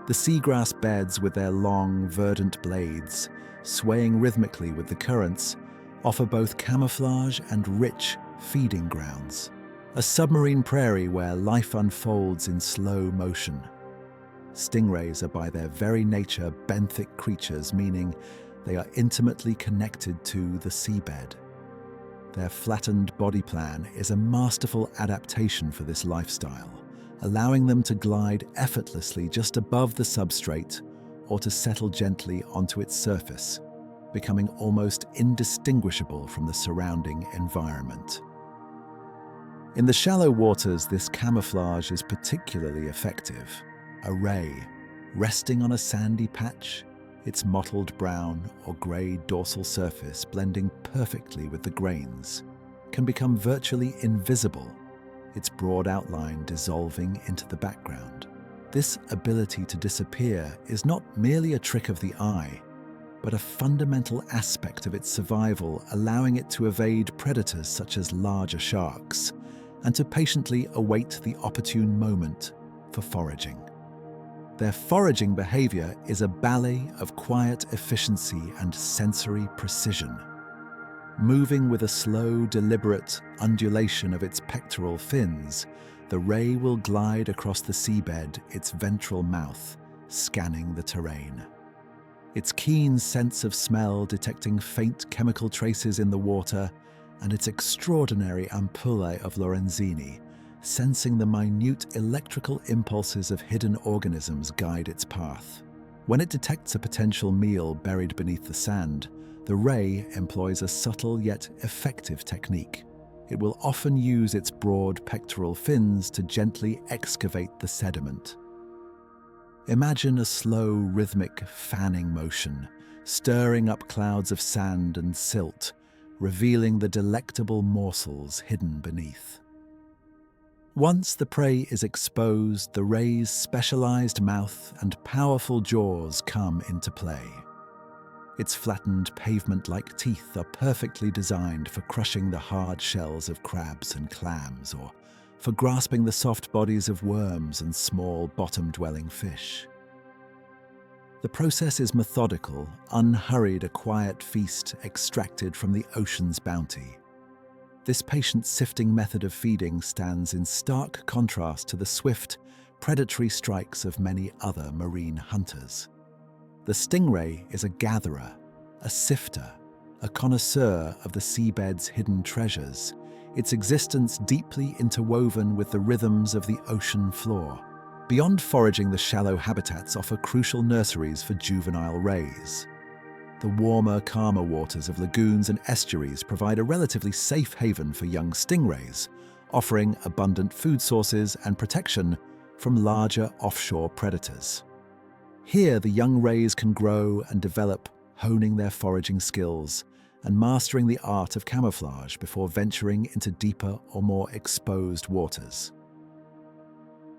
The seagrass beds, with their long, verdant blades, swaying rhythmically with the currents, offer both camouflage and rich feeding grounds, a submarine prairie where life unfolds in slow motion. Stingrays are by their very nature benthic creatures, meaning they are intimately connected to the seabed. Their flattened body plan is a masterful adaptation for this lifestyle, allowing them to glide effortlessly just above the substrate or to settle gently onto its surface, becoming almost indistinguishable from the surrounding environment. In the shallow waters, this camouflage is particularly effective. A ray, resting on a sandy patch, its mottled brown or grey dorsal surface blending perfectly with the grains, can become virtually invisible, its broad outline dissolving into the background. This ability to disappear is not merely a trick of the eye, but a fundamental aspect of its survival, allowing it to evade predators such as larger sharks and to patiently await the opportune moment for foraging. Their foraging behavior is a ballet of quiet efficiency and sensory precision. Moving with a slow, deliberate undulation of its pectoral fins, the ray will glide across the seabed, its ventral mouth scanning the terrain. Its keen sense of smell detecting faint chemical traces in the water, and its extraordinary ampullae of Lorenzini sensing the minute electrical impulses of hidden organisms guide its path. When it detects a potential meal buried beneath the sand, the ray employs a subtle yet effective technique. It will often use its broad pectoral fins to gently excavate the sediment. Imagine a slow, rhythmic fanning motion, stirring up clouds of sand and silt, revealing the delectable morsels hidden beneath. Once the prey is exposed, the ray's specialized mouth and powerful jaws come into play. Its flattened pavement-like teeth are perfectly designed for crushing the hard shells of crabs and clams, or for grasping the soft bodies of worms and small bottom-dwelling fish. The process is methodical, unhurried, a quiet feast extracted from the ocean's bounty. This patient sifting method of feeding stands in stark contrast to the swift, predatory strikes of many other marine hunters. The stingray is a gatherer, a sifter, a connoisseur of the seabed's hidden treasures, its existence deeply interwoven with the rhythms of the ocean floor. Beyond foraging, the shallow habitats offer crucial nurseries for juvenile rays. The warmer, calmer waters of lagoons and estuaries provide a relatively safe haven for young stingrays, offering abundant food sources and protection from larger offshore predators. Here, the young rays can grow and develop, honing their foraging skills and mastering the art of camouflage before venturing into deeper or more exposed waters.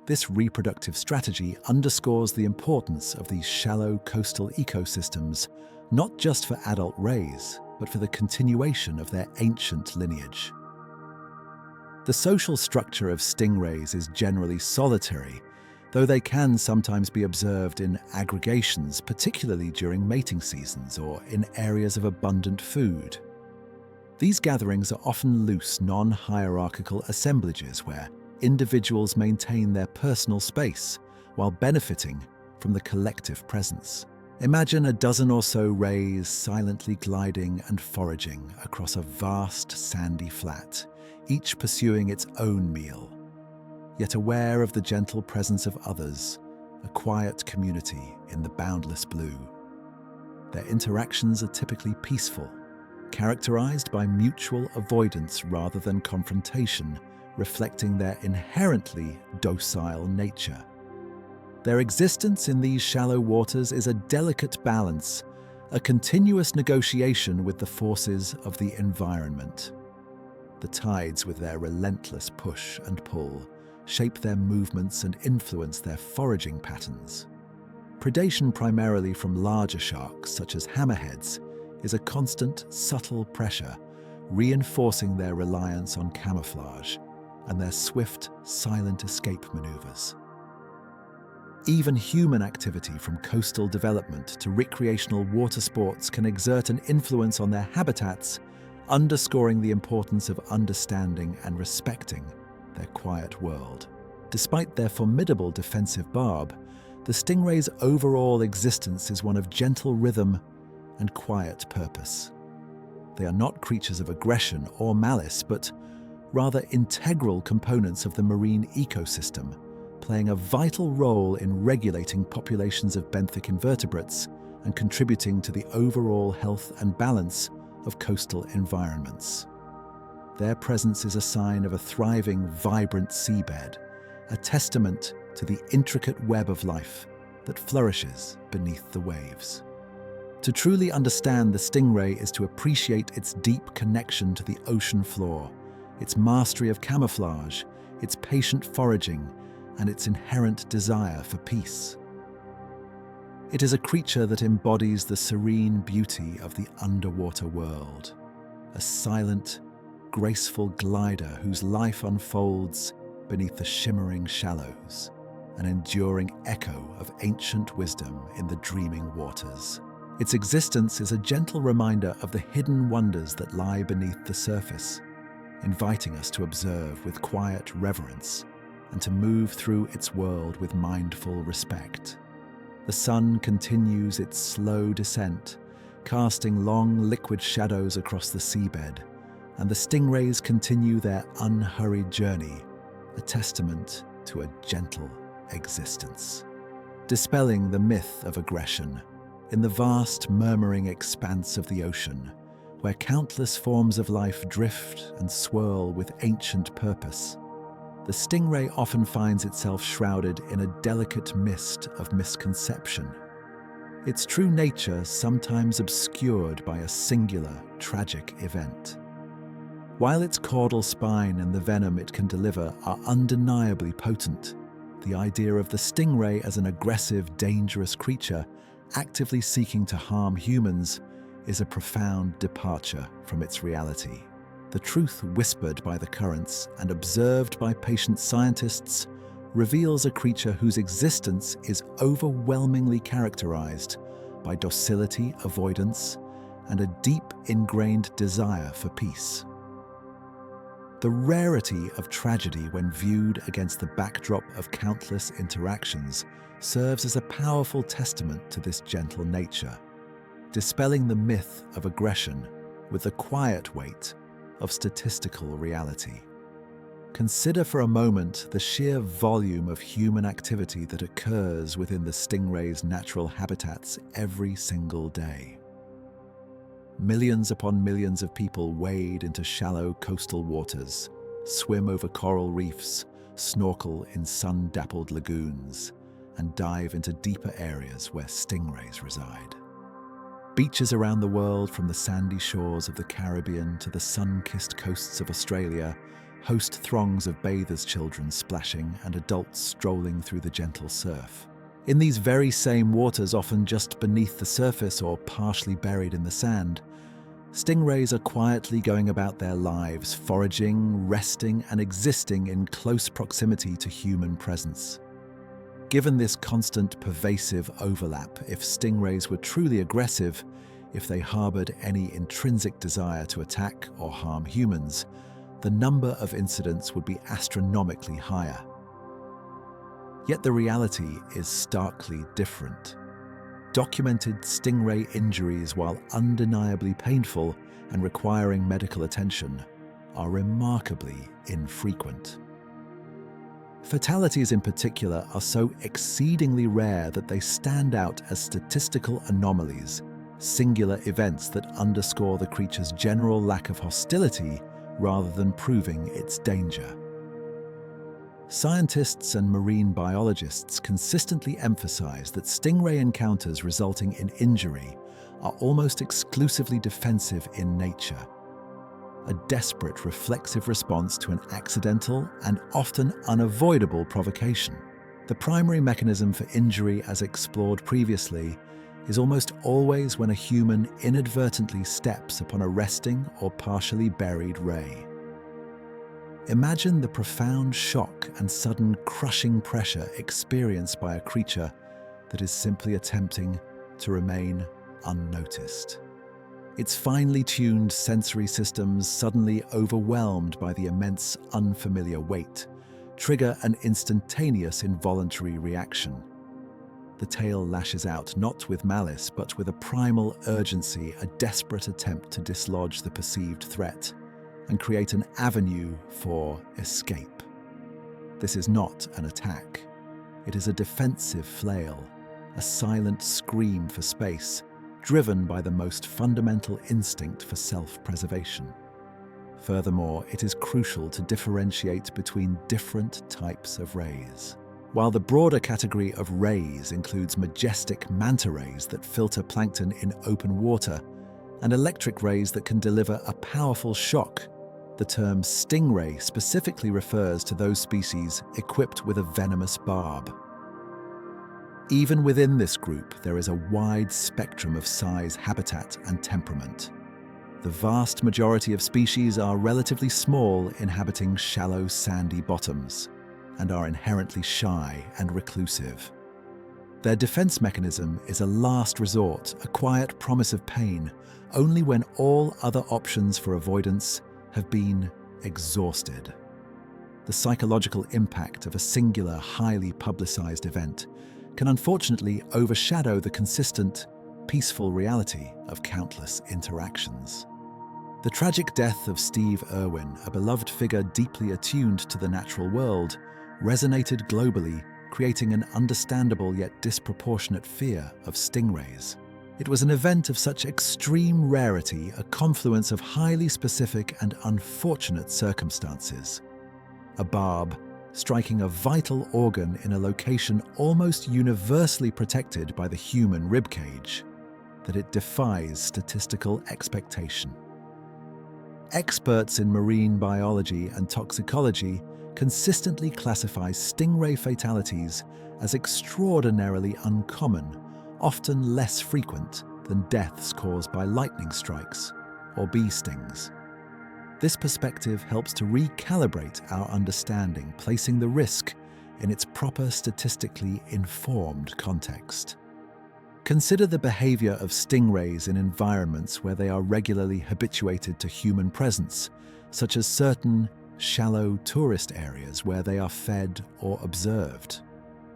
This reproductive strategy underscores the importance of these shallow coastal ecosystems, not just for adult rays, but for the continuation of their ancient lineage. The social structure of stingrays is generally solitary, though they can sometimes be observed in aggregations, particularly during mating seasons or in areas of abundant food. These gatherings are often loose, non-hierarchical assemblages where individuals maintain their personal space while benefiting from the collective presence. Imagine a dozen or so rays silently gliding and foraging across a vast sandy flat, each pursuing its own meal, yet aware of the gentle presence of others, a quiet community in the boundless blue. Their interactions are typically peaceful, characterized by mutual avoidance rather than confrontation, reflecting their inherently docile nature. Their existence in these shallow waters is a delicate balance, a continuous negotiation with the forces of the environment. The tides, with their relentless push and pull, shape their movements and influence their foraging patterns. Predation, primarily from larger sharks such as hammerheads, is a constant, subtle pressure, reinforcing their reliance on camouflage and their swift, silent escape maneuvers. Even human activity, from coastal development to recreational water sports, can exert an influence on their habitats, underscoring the importance of understanding and respecting their quiet world. Despite their formidable defensive barb, the stingray's overall existence is one of gentle rhythm and quiet purpose. They are not creatures of aggression or malice, but rather integral components of the marine ecosystem, playing a vital role in regulating populations of benthic invertebrates and contributing to the overall health and balance of coastal environments. Their presence is a sign of a thriving, vibrant seabed, a testament to the intricate web of life that flourishes beneath the waves. To truly understand the stingray is to appreciate its deep connection to the ocean floor, its mastery of camouflage, its patient foraging, and its inherent desire for peace. It is a creature that embodies the serene beauty of the underwater world, a silent, graceful glider whose life unfolds beneath the shimmering shallows, an enduring echo of ancient wisdom in the dreaming waters. Its existence is a gentle reminder of the hidden wonders that lie beneath the surface, inviting us to observe with quiet reverence and to move through its world with mindful respect. The sun continues its slow descent, casting long liquid shadows across the seabed, and the stingrays continue their unhurried journey, a testament to a gentle existence. Dispelling the myth of aggression, in the vast murmuring expanse of the ocean, where countless forms of life drift and swirl with ancient purpose, the stingray often finds itself shrouded in a delicate mist of misconception, its true nature sometimes obscured by a singular, tragic event. While its caudal spine and the venom it can deliver are undeniably potent, the idea of the stingray as an aggressive, dangerous creature actively seeking to harm humans is a profound departure from its reality. The truth whispered by the currents and observed by patient scientists reveals a creature whose existence is overwhelmingly characterized by docility, avoidance, and a deep ingrained desire for peace. The rarity of tragedy when viewed against the backdrop of countless interactions serves as a powerful testament to this gentle nature, dispelling the myth of aggression with the quiet weight of statistical reality. Consider for a moment the sheer volume of human activity that occurs within the stingray's natural habitats every single day. Millions upon millions of people wade into shallow coastal waters, swim over coral reefs, snorkel in sun-dappled lagoons, and dive into deeper areas where stingrays reside. Beaches around the world, from the sandy shores of the Caribbean to the sun-kissed coasts of Australia, host throngs of bathers' children splashing and adults strolling through the gentle surf. In these very same waters, often just beneath the surface or partially buried in the sand, stingrays are quietly going about their lives, foraging, resting, and existing in close proximity to human presence. Given this constant, pervasive overlap, if stingrays were truly aggressive, if they harbored any intrinsic desire to attack or harm humans, the number of incidents would be astronomically higher. Yet the reality is starkly different. Documented stingray injuries, while undeniably painful and requiring medical attention, are remarkably infrequent. Fatalities in particular are so exceedingly rare that they stand out as statistical anomalies, singular events that underscore the creature's general lack of hostility rather than proving its danger. Scientists and marine biologists consistently emphasize that stingray encounters resulting in injury are almost exclusively defensive in nature, a desperate reflexive response to an accidental and often unavoidable provocation. The primary mechanism for injury, as explored previously, is almost always when a human inadvertently steps upon a resting or partially buried ray. Imagine the profound shock and sudden crushing pressure experienced by a creature that is simply attempting to remain unnoticed. Its finely tuned sensory systems, suddenly overwhelmed by the immense unfamiliar weight, trigger an instantaneous involuntary reaction. The tail lashes out not with malice, but with a primal urgency, a desperate attempt to dislodge the perceived threat and create an avenue for escape. This is not an attack. It is a defensive flail, a silent scream for space, driven by the most fundamental instinct for self-preservation. Furthermore, it is crucial to differentiate between different types of rays. While the broader category of rays includes majestic manta rays that filter plankton in open water and electric rays that can deliver a powerful shock, the term stingray specifically refers to those species equipped with a venomous barb. Even within this group, there is a wide spectrum of size, habitat, and temperament. The vast majority of species are relatively small, inhabiting shallow, sandy bottoms, and are inherently shy and reclusive. Their defense mechanism is a last resort, a quiet promise of pain, only when all other options for avoidance have been exhausted. The psychological impact of a singular, highly publicized event can unfortunately overshadow the consistent, peaceful reality of countless interactions. The tragic death of Steve Irwin, a beloved figure deeply attuned to the natural world, resonated globally, creating an understandable yet disproportionate fear of stingrays. It was an event of such extreme rarity, a confluence of highly specific and unfortunate circumstances. A barb, striking a vital organ in a location almost universally protected by the human ribcage, that it defies statistical expectation. Experts in marine biology and toxicology consistently classify stingray fatalities as extraordinarily uncommon, often less frequent than deaths caused by lightning strikes or bee stings. This perspective helps to recalibrate our understanding, placing the risk in its proper statistically informed context. Consider the behavior of stingrays in environments where they are regularly habituated to human presence, such as certain shallow tourist areas where they are fed or observed.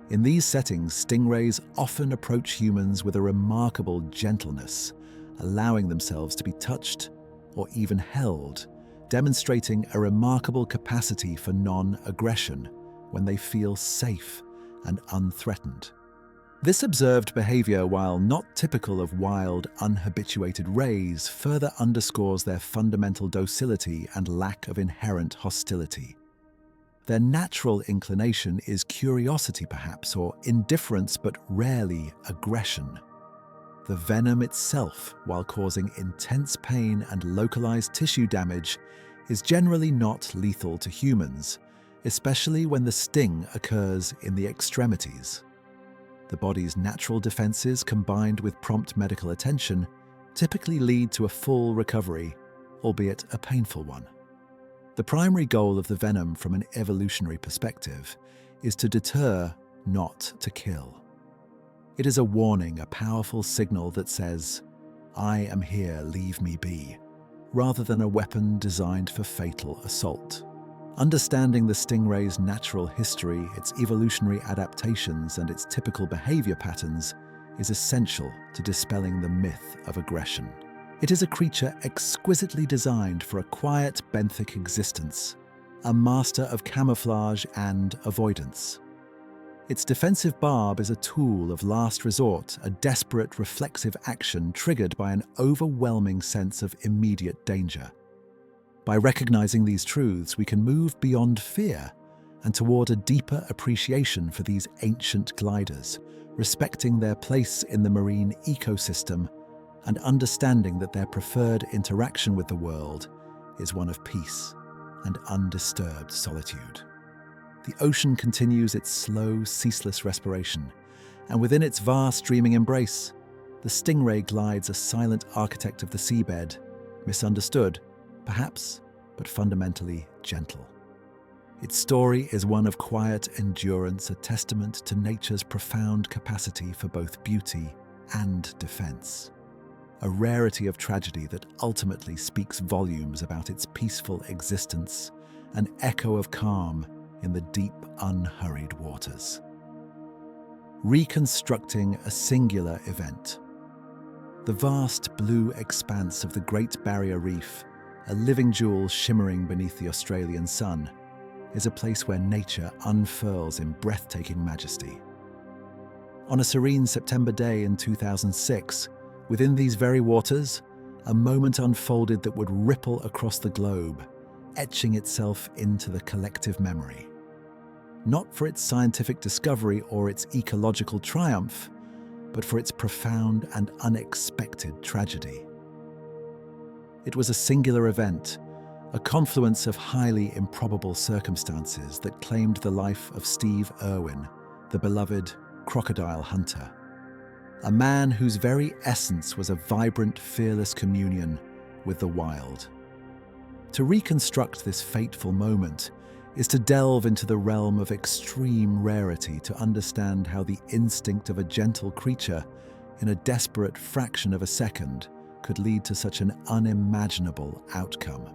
In these settings, stingrays often approach humans with a remarkable gentleness, allowing themselves to be touched or even held, demonstrating a remarkable capacity for non-aggression when they feel safe and unthreatened. This observed behavior, while not typical of wild, unhabituated rays, further underscores their fundamental docility and lack of inherent hostility. Their natural inclination is curiosity perhaps, or indifference, but rarely aggression. The venom itself, while causing intense pain and localized tissue damage, is generally not lethal to humans, especially when the sting occurs in the extremities. The body's natural defenses, combined with prompt medical attention, typically lead to a full recovery, albeit a painful one. The primary goal of the venom from an evolutionary perspective is to deter, not to kill. It is a warning, a powerful signal that says, "I am here, leave me be," rather than a weapon designed for fatal assault. Understanding the stingray's natural history, its evolutionary adaptations, and its typical behavior patterns is essential to dispelling the myth of aggression. It is a creature exquisitely designed for a quiet, benthic existence, a master of camouflage and avoidance. Its defensive barb is a tool of last resort, a desperate, reflexive action triggered by an overwhelming sense of immediate danger. By recognizing these truths, we can move beyond fear and toward a deeper appreciation for these ancient gliders, respecting their place in the marine ecosystem and understanding that their preferred interaction with the world is one of peace and undisturbed solitude. The ocean continues its slow, ceaseless respiration, and within its vast, dreaming embrace, the stingray glides a silent architect of the seabed, misunderstood, perhaps, but fundamentally gentle. Its story is one of quiet endurance, a testament to nature's profound capacity for both beauty and defense. A rarity of tragedy that ultimately speaks volumes about its peaceful existence, an echo of calm in the deep, unhurried waters. Reconstructing a singular event. The vast blue expanse of the Great Barrier Reef, a living jewel shimmering beneath the Australian sun, is a place where nature unfurls in breathtaking majesty. On a serene September day in 2006, within these very waters, a moment unfolded that would ripple across the globe, etching itself into the collective memory. Not for its scientific discovery or its ecological triumph, but for its profound and unexpected tragedy. It was a singular event, a confluence of highly improbable circumstances that claimed the life of Steve Irwin, the beloved crocodile hunter. A man whose very essence was a vibrant, fearless communion with the wild. To reconstruct this fateful moment is to delve into the realm of extreme rarity, to understand how the instinct of a gentle creature in a desperate fraction of a second could lead to such an unimaginable outcome.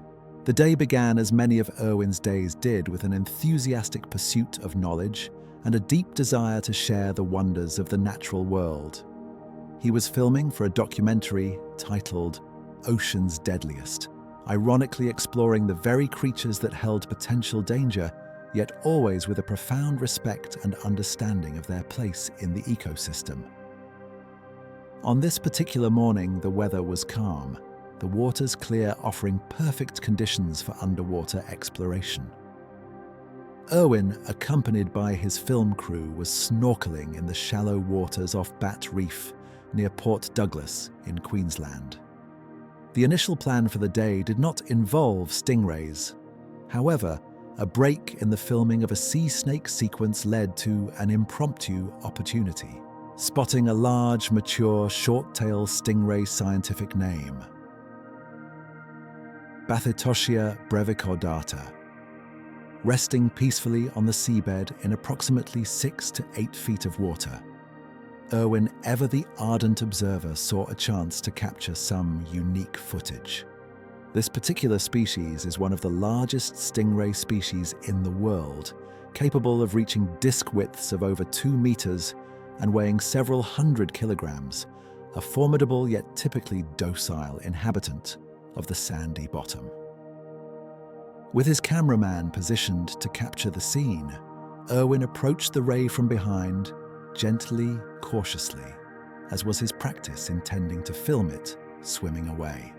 The day began, as many of Irwin's days did, with an enthusiastic pursuit of knowledge and a deep desire to share the wonders of the natural world. He was filming for a documentary titled Ocean's Deadliest, ironically exploring the very creatures that held potential danger, yet always with a profound respect and understanding of their place in the ecosystem. On this particular morning, the weather was calm, the waters clear, offering perfect conditions for underwater exploration. Irwin, accompanied by his film crew, was snorkeling in the shallow waters off Bat Reef near Port Douglas in Queensland. The initial plan for the day did not involve stingrays. However, a break in the filming of a sea snake sequence led to an impromptu opportunity, spotting a large, mature, short-tail stingray scientific name, Bathytoschia brevicordata, resting peacefully on the seabed in approximately 6 to 8 feet of water. Irwin, ever the ardent observer, saw a chance to capture some unique footage. This particular species is one of the largest stingray species in the world, capable of reaching disc widths of over 2 meters and weighing several hundred kilograms, a formidable yet typically docile inhabitant of the sandy bottom. With his cameraman positioned to capture the scene, Irwin approached the ray from behind, gently, cautiously, as was his practice, intending to film it swimming away.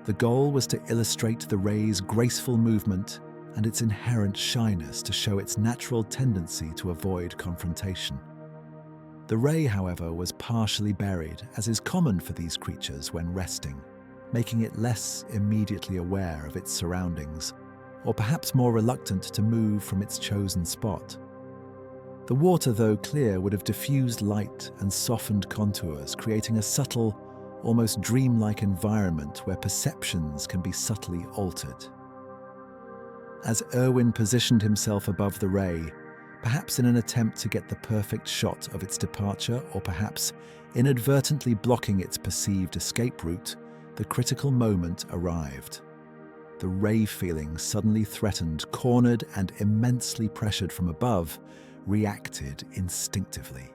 The goal was to illustrate the ray's graceful movement and its inherent shyness to show its natural tendency to avoid confrontation. The ray, however, was partially buried, as is common for these creatures when resting, making it less immediately aware of its surroundings, or perhaps more reluctant to move from its chosen spot. The water, though clear, would have diffused light and softened contours, creating a subtle, almost dreamlike environment where perceptions can be subtly altered. As Irwin positioned himself above the ray, perhaps in an attempt to get the perfect shot of its departure, or perhaps inadvertently blocking its perceived escape route, the critical moment arrived. The ray, feeling suddenly threatened, cornered, and immensely pressured from above, reacted instinctively.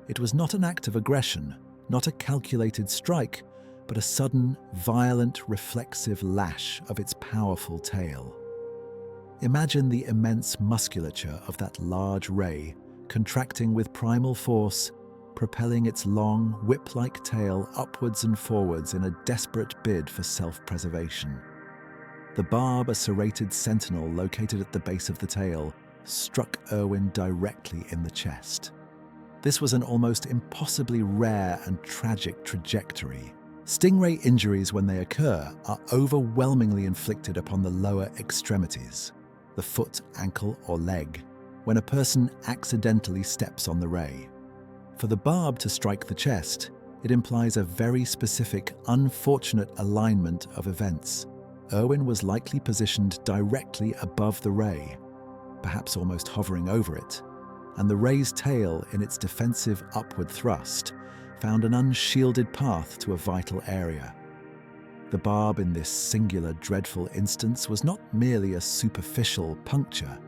It was not an act of aggression, not a calculated strike, but a sudden, violent, reflexive lash of its powerful tail. Imagine the immense musculature of that large ray contracting with primal force, propelling its long, whip-like tail upwards and forwards in a desperate bid for self-preservation. The barb, a serrated sentinel located at the base of the tail, struck Irwin directly in the chest. This was an almost impossibly rare and tragic trajectory. Stingray injuries, when they occur, are overwhelmingly inflicted upon the lower extremities, the foot, ankle, or leg, when a person accidentally steps on the ray. For the barb to strike the chest, it implies a very specific, unfortunate alignment of events. Irwin was likely positioned directly above the ray, perhaps almost hovering over it, and the ray's tail, in its defensive upward thrust, found an unshielded path to a vital area. The barb in this singular, dreadful instance was not merely a superficial puncture.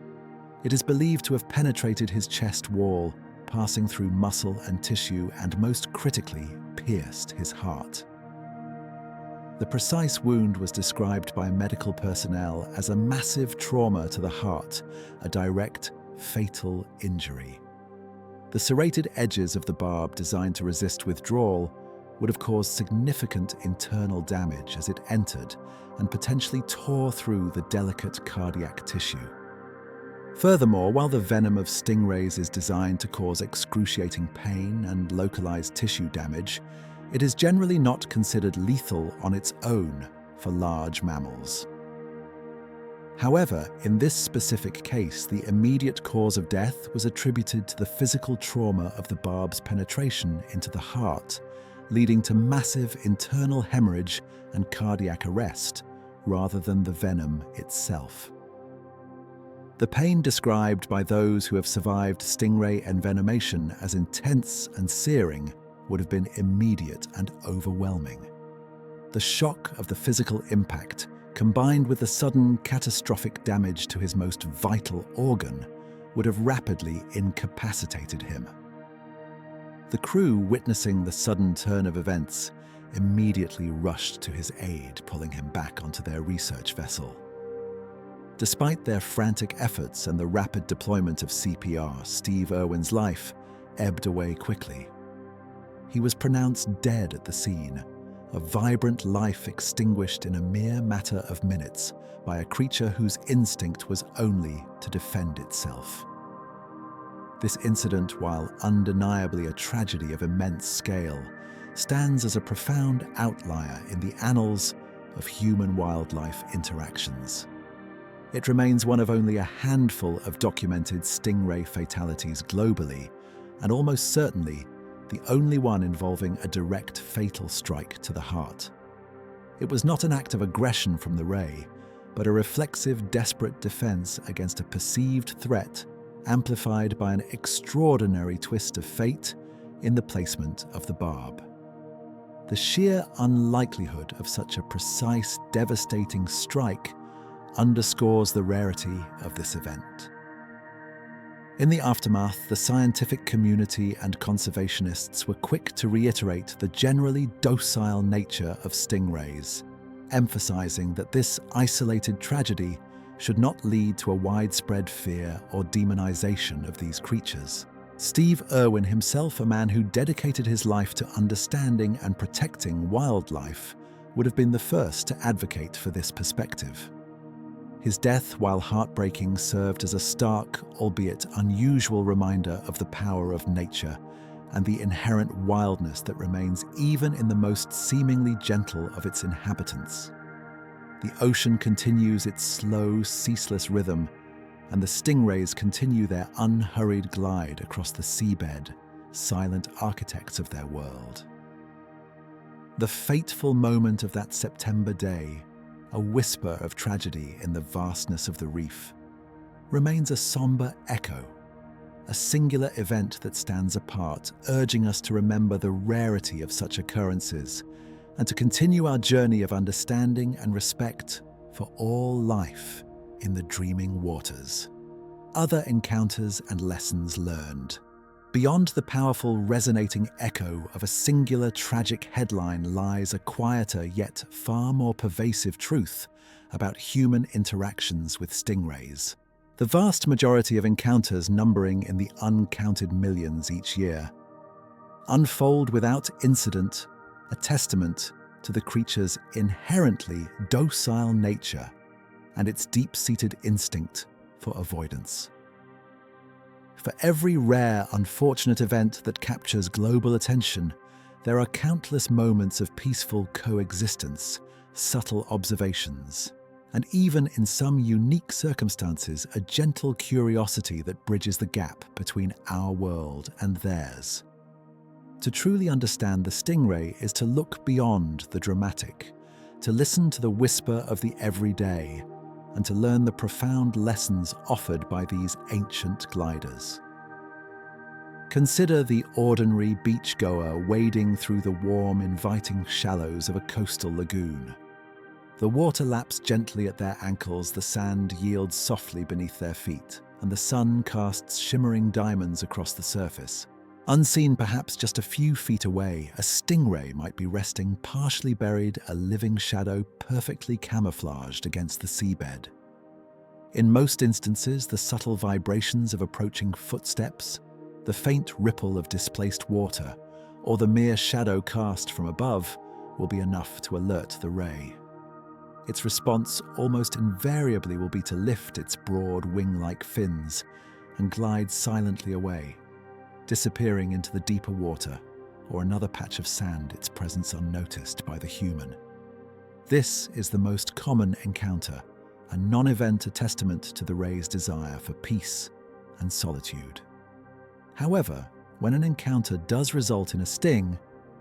It is believed to have penetrated his chest wall, passing through muscle and tissue, and most critically, pierced his heart. The precise wound was described by medical personnel as a massive trauma to the heart, a direct, fatal injury. The serrated edges of the barb, designed to resist withdrawal, would have caused significant internal damage as it entered and potentially tore through the delicate cardiac tissue. Furthermore, while the venom of stingrays is designed to cause excruciating pain and localized tissue damage, it is generally not considered lethal on its own for large mammals. However, in this specific case, the immediate cause of death was attributed to the physical trauma of the barb's penetration into the heart, leading to massive internal hemorrhage and cardiac arrest, rather than the venom itself. The pain described by those who have survived stingray envenomation as intense and searing would have been immediate and overwhelming. The shock of the physical impact, combined with the sudden catastrophic damage to his most vital organ, would have rapidly incapacitated him. The crew, witnessing the sudden turn of events, immediately rushed to his aid, pulling him back onto their research vessel. Despite their frantic efforts and the rapid deployment of CPR, Steve Irwin's life ebbed away quickly. He was pronounced dead at the scene, a vibrant life extinguished in a mere matter of minutes by a creature whose instinct was only to defend itself. This incident, while undeniably a tragedy of immense scale, stands as a profound outlier in the annals of human-wildlife interactions. It remains one of only a handful of documented stingray fatalities globally, and almost certainly the only one involving a direct fatal strike to the heart. It was not an act of aggression from the ray, but a reflexive, desperate defense against a perceived threat amplified by an extraordinary twist of fate in the placement of the barb. The sheer unlikelihood of such a precise, devastating strike underscores the rarity of this event. In the aftermath, the scientific community and conservationists were quick to reiterate the generally docile nature of stingrays, emphasizing that this isolated tragedy should not lead to a widespread fear or demonization of these creatures. Steve Irwin, himself a man who dedicated his life to understanding and protecting wildlife, would have been the first to advocate for this perspective. His death, while heartbreaking, served as a stark, albeit unusual reminder of the power of nature and the inherent wildness that remains even in the most seemingly gentle of its inhabitants. The ocean continues its slow, ceaseless rhythm, and the stingrays continue their unhurried glide across the seabed, silent architects of their world. The fateful moment of that September day, a whisper of tragedy in the vastness of the reef, remains a somber echo, a singular event that stands apart, urging us to remember the rarity of such occurrences and to continue our journey of understanding and respect for all life in the dreaming waters. Other encounters and lessons learned. Beyond the powerful, resonating echo of a singular tragic headline lies a quieter yet far more pervasive truth about human interactions with stingrays. The vast majority of encounters, numbering in the uncounted millions each year, unfold without incident, a testament to the creature's inherently docile nature and its deep-seated instinct for avoidance. For every rare, unfortunate event that captures global attention, there are countless moments of peaceful coexistence, subtle observations, and even in some unique circumstances, a gentle curiosity that bridges the gap between our world and theirs. To truly understand the stingray is to look beyond the dramatic, to listen to the whisper of the everyday, and to learn the profound lessons offered by these ancient gliders. Consider the ordinary beachgoer wading through the warm, inviting shallows of a coastal lagoon. The water laps gently at their ankles, the sand yields softly beneath their feet, and the sun casts shimmering diamonds across the surface. Unseen perhaps just a few feet away, a stingray might be resting partially buried, a living shadow perfectly camouflaged against the seabed. In most instances, the subtle vibrations of approaching footsteps, the faint ripple of displaced water, or the mere shadow cast from above will be enough to alert the ray. Its response almost invariably will be to lift its broad wing-like fins and glide silently away, disappearing into the deeper water or another patch of sand, its presence unnoticed by the human. This is the most common encounter, a non-event, a testament to the ray's desire for peace and solitude. However, when an encounter does result in a sting,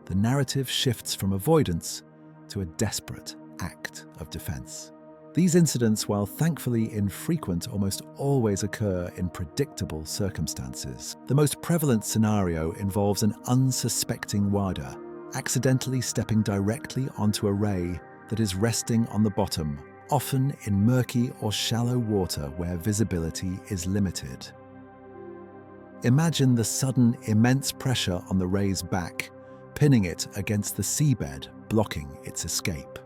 the narrative shifts from avoidance to a desperate act of defense. These incidents, while thankfully infrequent, almost always occur in predictable circumstances. The most prevalent scenario involves an unsuspecting wada accidentally stepping directly onto a ray that is resting on the bottom, often in murky or shallow water where visibility is limited. Imagine the sudden, immense pressure on the ray's back, pinning it against the seabed, blocking its escape.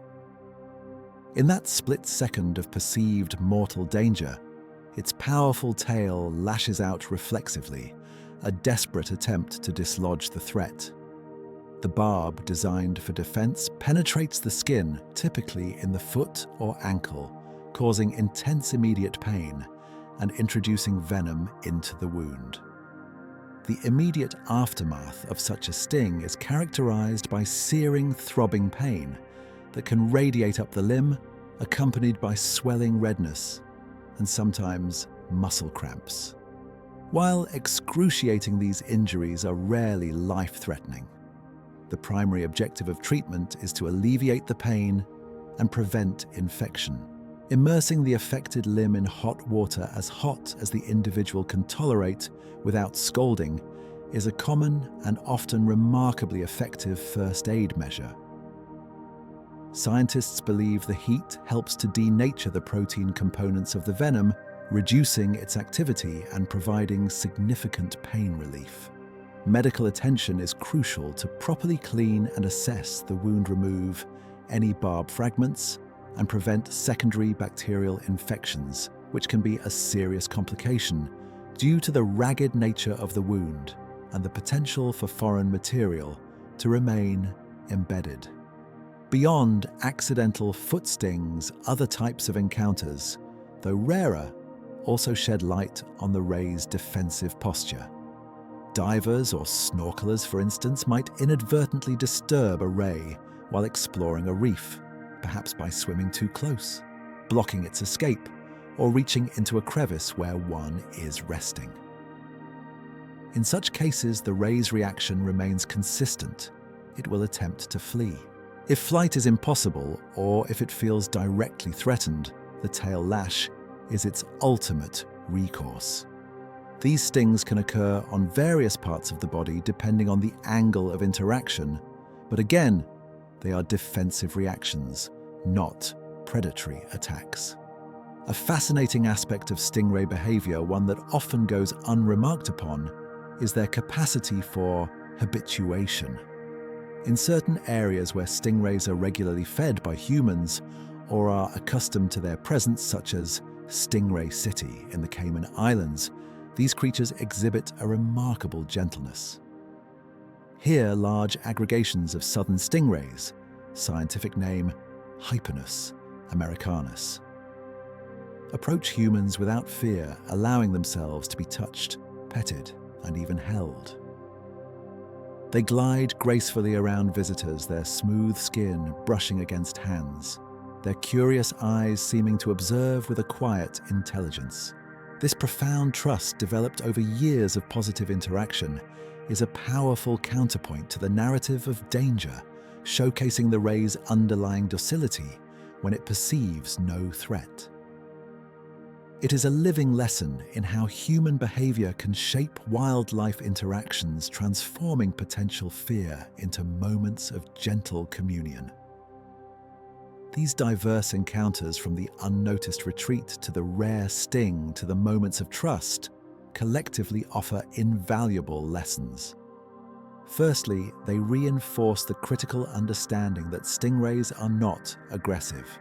In that split second of perceived mortal danger, its powerful tail lashes out reflexively, a desperate attempt to dislodge the threat. The barb, designed for defense, penetrates the skin, typically in the foot or ankle, causing intense immediate pain and introducing venom into the wound. The immediate aftermath of such a sting is characterized by searing, throbbing pain that can radiate up the limb, accompanied by swelling redness and sometimes muscle cramps. While excruciating, these injuries are rarely life-threatening. The primary objective of treatment is to alleviate the pain and prevent infection. Immersing the affected limb in hot water, as hot as the individual can tolerate without scalding, is a common and often remarkably effective first aid measure. Scientists believe the heat helps to denature the protein components of the venom, reducing its activity and providing significant pain relief. Medical attention is crucial to properly clean and assess the wound, remove any barb fragments, and prevent secondary bacterial infections, which can be a serious complication due to the ragged nature of the wound and the potential for foreign material to remain embedded. Beyond accidental foot stings, other types of encounters, though rarer, also shed light on the ray's defensive posture. Divers or snorkelers, for instance, might inadvertently disturb a ray while exploring a reef, perhaps by swimming too close, blocking its escape, or reaching into a crevice where one is resting. In such cases, the ray's reaction remains consistent. It will attempt to flee. If flight is impossible, or if it feels directly threatened, the tail lash is its ultimate recourse. These stings can occur on various parts of the body depending on the angle of interaction, but again, they are defensive reactions, not predatory attacks. A fascinating aspect of stingray behavior, one that often goes unremarked upon, is their capacity for habituation. In certain areas where stingrays are regularly fed by humans or are accustomed to their presence, such as Stingray City in the Cayman Islands, these creatures exhibit a remarkable gentleness. Here, large aggregations of southern stingrays, scientific name Hypnotis americanus, approach humans without fear, allowing themselves to be touched, petted, and even held. They glide gracefully around visitors, their smooth skin brushing against hands, their curious eyes seeming to observe with a quiet intelligence. This profound trust, developed over years of positive interaction, is a powerful counterpoint to the narrative of danger, showcasing the ray's underlying docility when it perceives no threat. It is a living lesson in how human behavior can shape wildlife interactions, transforming potential fear into moments of gentle communion. These diverse encounters, from the unnoticed retreat to the rare sting to the moments of trust, collectively offer invaluable lessons. Firstly, they reinforce the critical understanding that stingrays are not aggressive.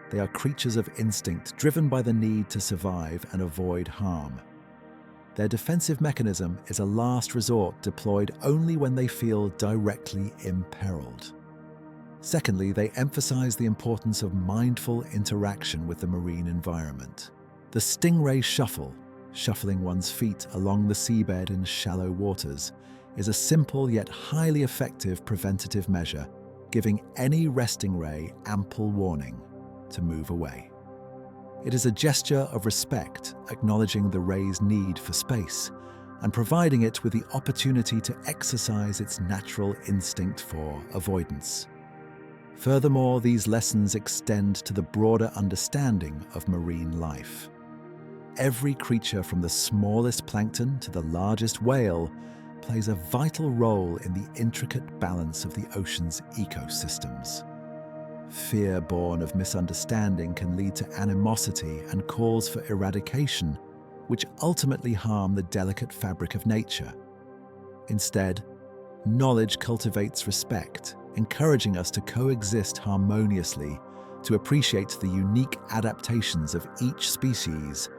They are creatures of instinct, driven by the need to survive and avoid harm. Their defensive mechanism is a last resort, deployed only when they feel directly imperiled. Secondly, they emphasize the importance of mindful interaction with the marine environment. The stingray shuffle, shuffling one's feet along the seabed in shallow waters, is a simple yet highly effective preventative measure, giving any resting ray ample warning to move away. It is a gesture of respect, acknowledging the ray's need for space and providing it with the opportunity to exercise its natural instinct for avoidance. Furthermore, these lessons extend to the broader understanding of marine life. Every creature, from the smallest plankton to the largest whale, plays a vital role in the intricate balance of the ocean's ecosystems. Fear born of misunderstanding can lead to animosity and calls for eradication, which ultimately harm the delicate fabric of nature. Instead, knowledge cultivates respect, encouraging us to coexist harmoniously, to appreciate the unique adaptations of each species,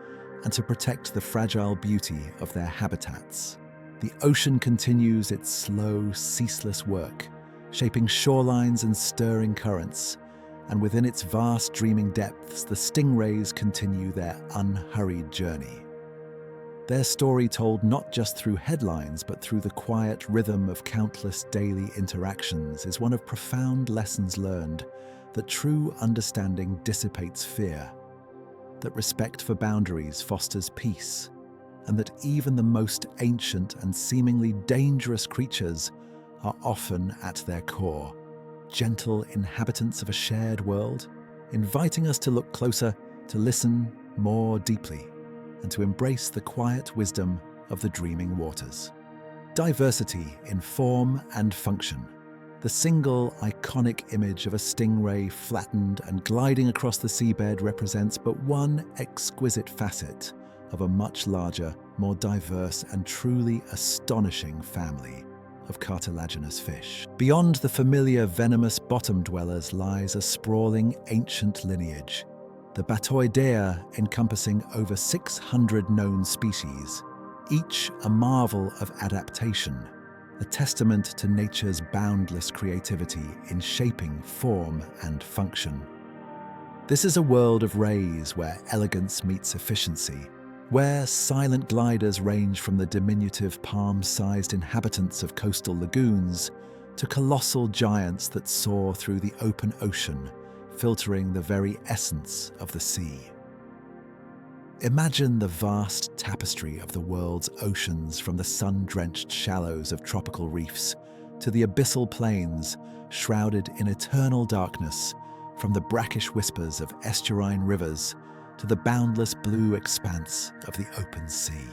and to protect the fragile beauty of their habitats. The ocean continues its slow, ceaseless work, shaping shorelines and stirring currents, and within its vast dreaming depths, the stingrays continue their unhurried journey. Their story told not just through headlines, but through the quiet rhythm of countless daily interactions is one of profound lessons learned that true understanding dissipates fear, that respect for boundaries fosters peace, and that even the most ancient and seemingly dangerous creatures are often at their core gentle inhabitants of a shared world, inviting us to look closer, to listen more deeply, and to embrace the quiet wisdom of the dreaming waters. Diversity in form and function. The single iconic image of a stingray flattened and gliding across the seabed represents but one exquisite facet of a much larger, more diverse and truly astonishing family of cartilaginous fish. Beyond the familiar venomous bottom dwellers lies a sprawling ancient lineage, the Batoidea encompassing over 600 known species, each a marvel of adaptation, a testament to nature's boundless creativity in shaping form and function. This is a world of rays where elegance meets efficiency, where silent gliders range from the diminutive palm-sized inhabitants of coastal lagoons to colossal giants that soar through the open ocean, filtering the very essence of the sea. Imagine the vast tapestry of the world's oceans, from the sun-drenched shallows of tropical reefs to the abyssal plains shrouded in eternal darkness, from the brackish whispers of estuarine rivers to the boundless blue expanse of the open sea.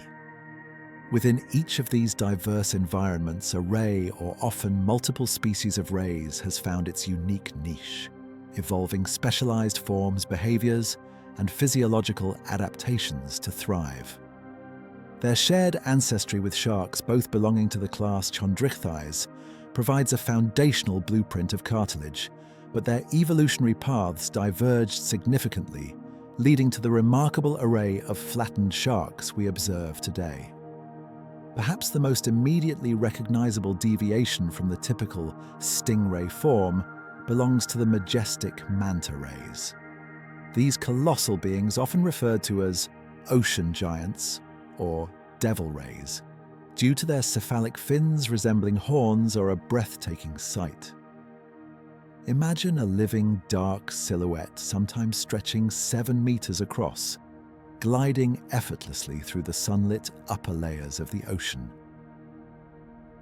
Within each of these diverse environments, a ray, or often multiple species of rays, has found its unique niche, evolving specialized forms, behaviors, and physiological adaptations to thrive. Their shared ancestry with sharks, both belonging to the class Chondrichthyes, provides a foundational blueprint of cartilage, but their evolutionary paths diverged significantly, leading to the remarkable array of flattened sharks we observe today. Perhaps the most immediately recognizable deviation from the typical stingray form belongs to the majestic manta rays. These colossal beings, often referred to as ocean giants or devil rays, due to their cephalic fins resembling horns, are a breathtaking sight. Imagine a living, dark silhouette, sometimes stretching 7 meters across, gliding effortlessly through the sunlit upper layers of the ocean.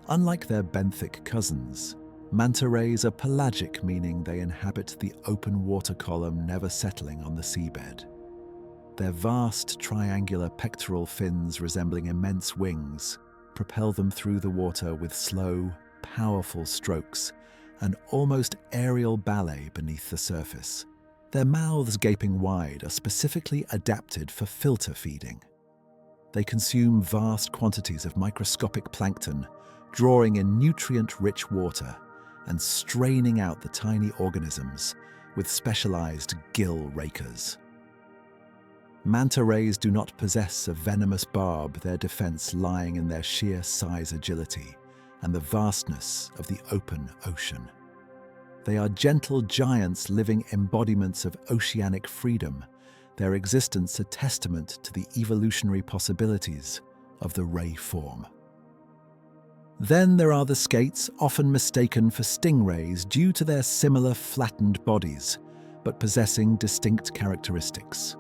Unlike their benthic cousins, manta rays are pelagic, meaning they inhabit the open water column, never settling on the seabed. Their vast triangular pectoral fins, resembling immense wings, propel them through the water with slow, powerful strokes, an almost aerial ballet beneath the surface. Their mouths, gaping wide, are specifically adapted for filter feeding. They consume vast quantities of microscopic plankton, drawing in nutrient-rich water and straining out the tiny organisms with specialized gill rakers. Manta rays do not possess a venomous barb, their defense lying in their sheer size, agility, and the vastness of the open ocean. They are gentle giants, living embodiments of oceanic freedom, their existence a testament to the evolutionary possibilities of the ray form. Then there are the skates, often mistaken for stingrays due to their similar flattened bodies, but possessing distinct characteristics.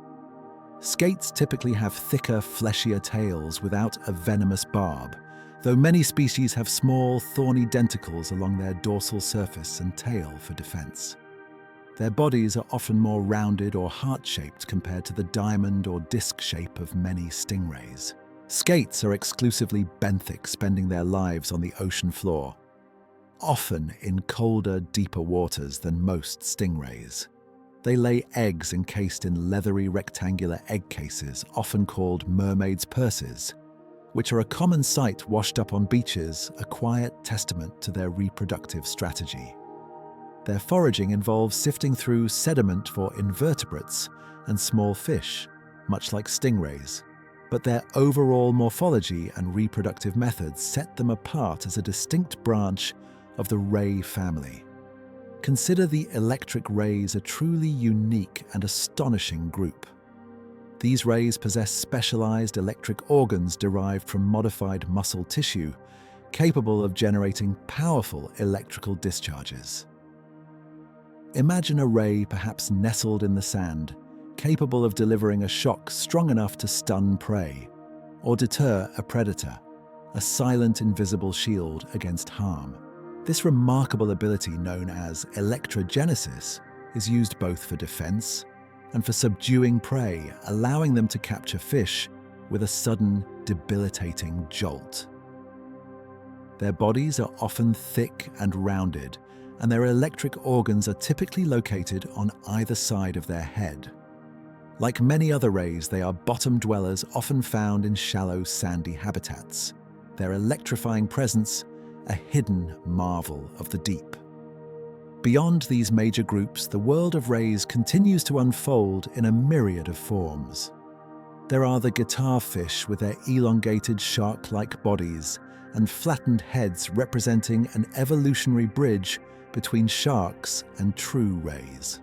Skates typically have thicker, fleshier tails without a venomous barb, though many species have small, thorny denticles along their dorsal surface and tail for defense. Their bodies are often more rounded or heart-shaped compared to the diamond or disc shape of many stingrays. Skates are exclusively benthic, spending their lives on the ocean floor, often in colder, deeper waters than most stingrays. They lay eggs encased in leathery rectangular egg cases, often called mermaids' purses, which are a common sight washed up on beaches, a quiet testament to their reproductive strategy. Their foraging involves sifting through sediment for invertebrates and small fish, much like stingrays, but their overall morphology and reproductive methods set them apart as a distinct branch of the ray family. Consider the electric rays a truly unique and astonishing group. These rays possess specialized electric organs derived from modified muscle tissue, capable of generating powerful electrical discharges. Imagine a ray perhaps nestled in the sand, capable of delivering a shock strong enough to stun prey or deter a predator, a silent, invisible shield against harm. This remarkable ability, known as electrogenesis, is used both for defense and for subduing prey, allowing them to capture fish with a sudden, debilitating jolt. Their bodies are often thick and rounded, and their electric organs are typically located on either side of their head. Like many other rays, they are bottom dwellers often found in shallow, sandy habitats, their electrifying presence a hidden marvel of the deep. Beyond these major groups, the world of rays continues to unfold in a myriad of forms. There are the guitar fish with their elongated shark-like bodies and flattened heads representing an evolutionary bridge between sharks and true rays.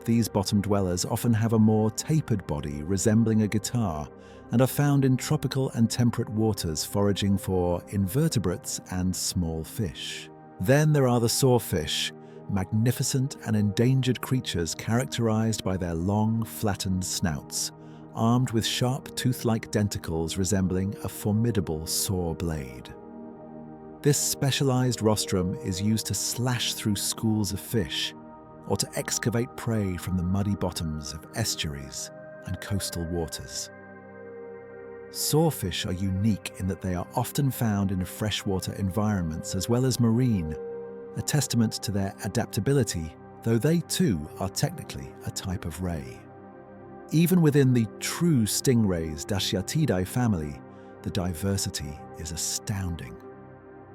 These bottom dwellers often have a more tapered body resembling a guitar and are found in tropical and temperate waters foraging for invertebrates and small fish. Then there are the sawfish, magnificent and endangered creatures characterized by their long, flattened snouts, armed with sharp tooth-like denticles resembling a formidable saw blade. This specialized rostrum is used to slash through schools of fish or to excavate prey from the muddy bottoms of estuaries and coastal waters. Sawfish are unique in that they are often found in freshwater environments as well as marine, a testament to their adaptability, though they too are technically a type of ray. Even within the true stingrays Dashyatidae family, the diversity is astounding.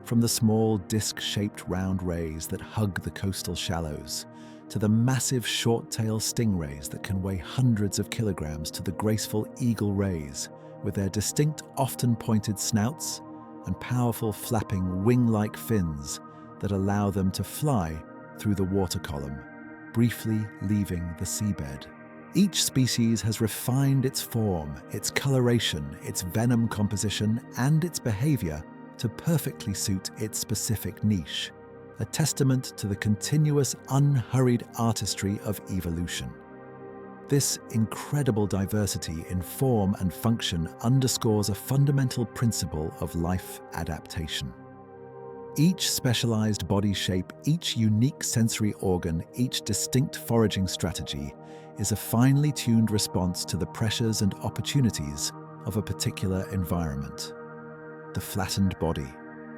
From the small disc-shaped round rays that hug the coastal shallows, to the massive short-tail stingrays that can weigh hundreds of kilograms, to the graceful eagle rays with their distinct, often pointed snouts and powerful flapping wing-like fins that allow them to fly through the water column, briefly leaving the seabed. Each species has refined its form, its coloration, its venom composition, and its behavior to perfectly suit its specific niche, a testament to the continuous, unhurried artistry of evolution. This incredible diversity in form and function underscores a fundamental principle of life adaptation. Each specialized body shape, each unique sensory organ, each distinct foraging strategy is a finely tuned response to the pressures and opportunities of a particular environment. The flattened body,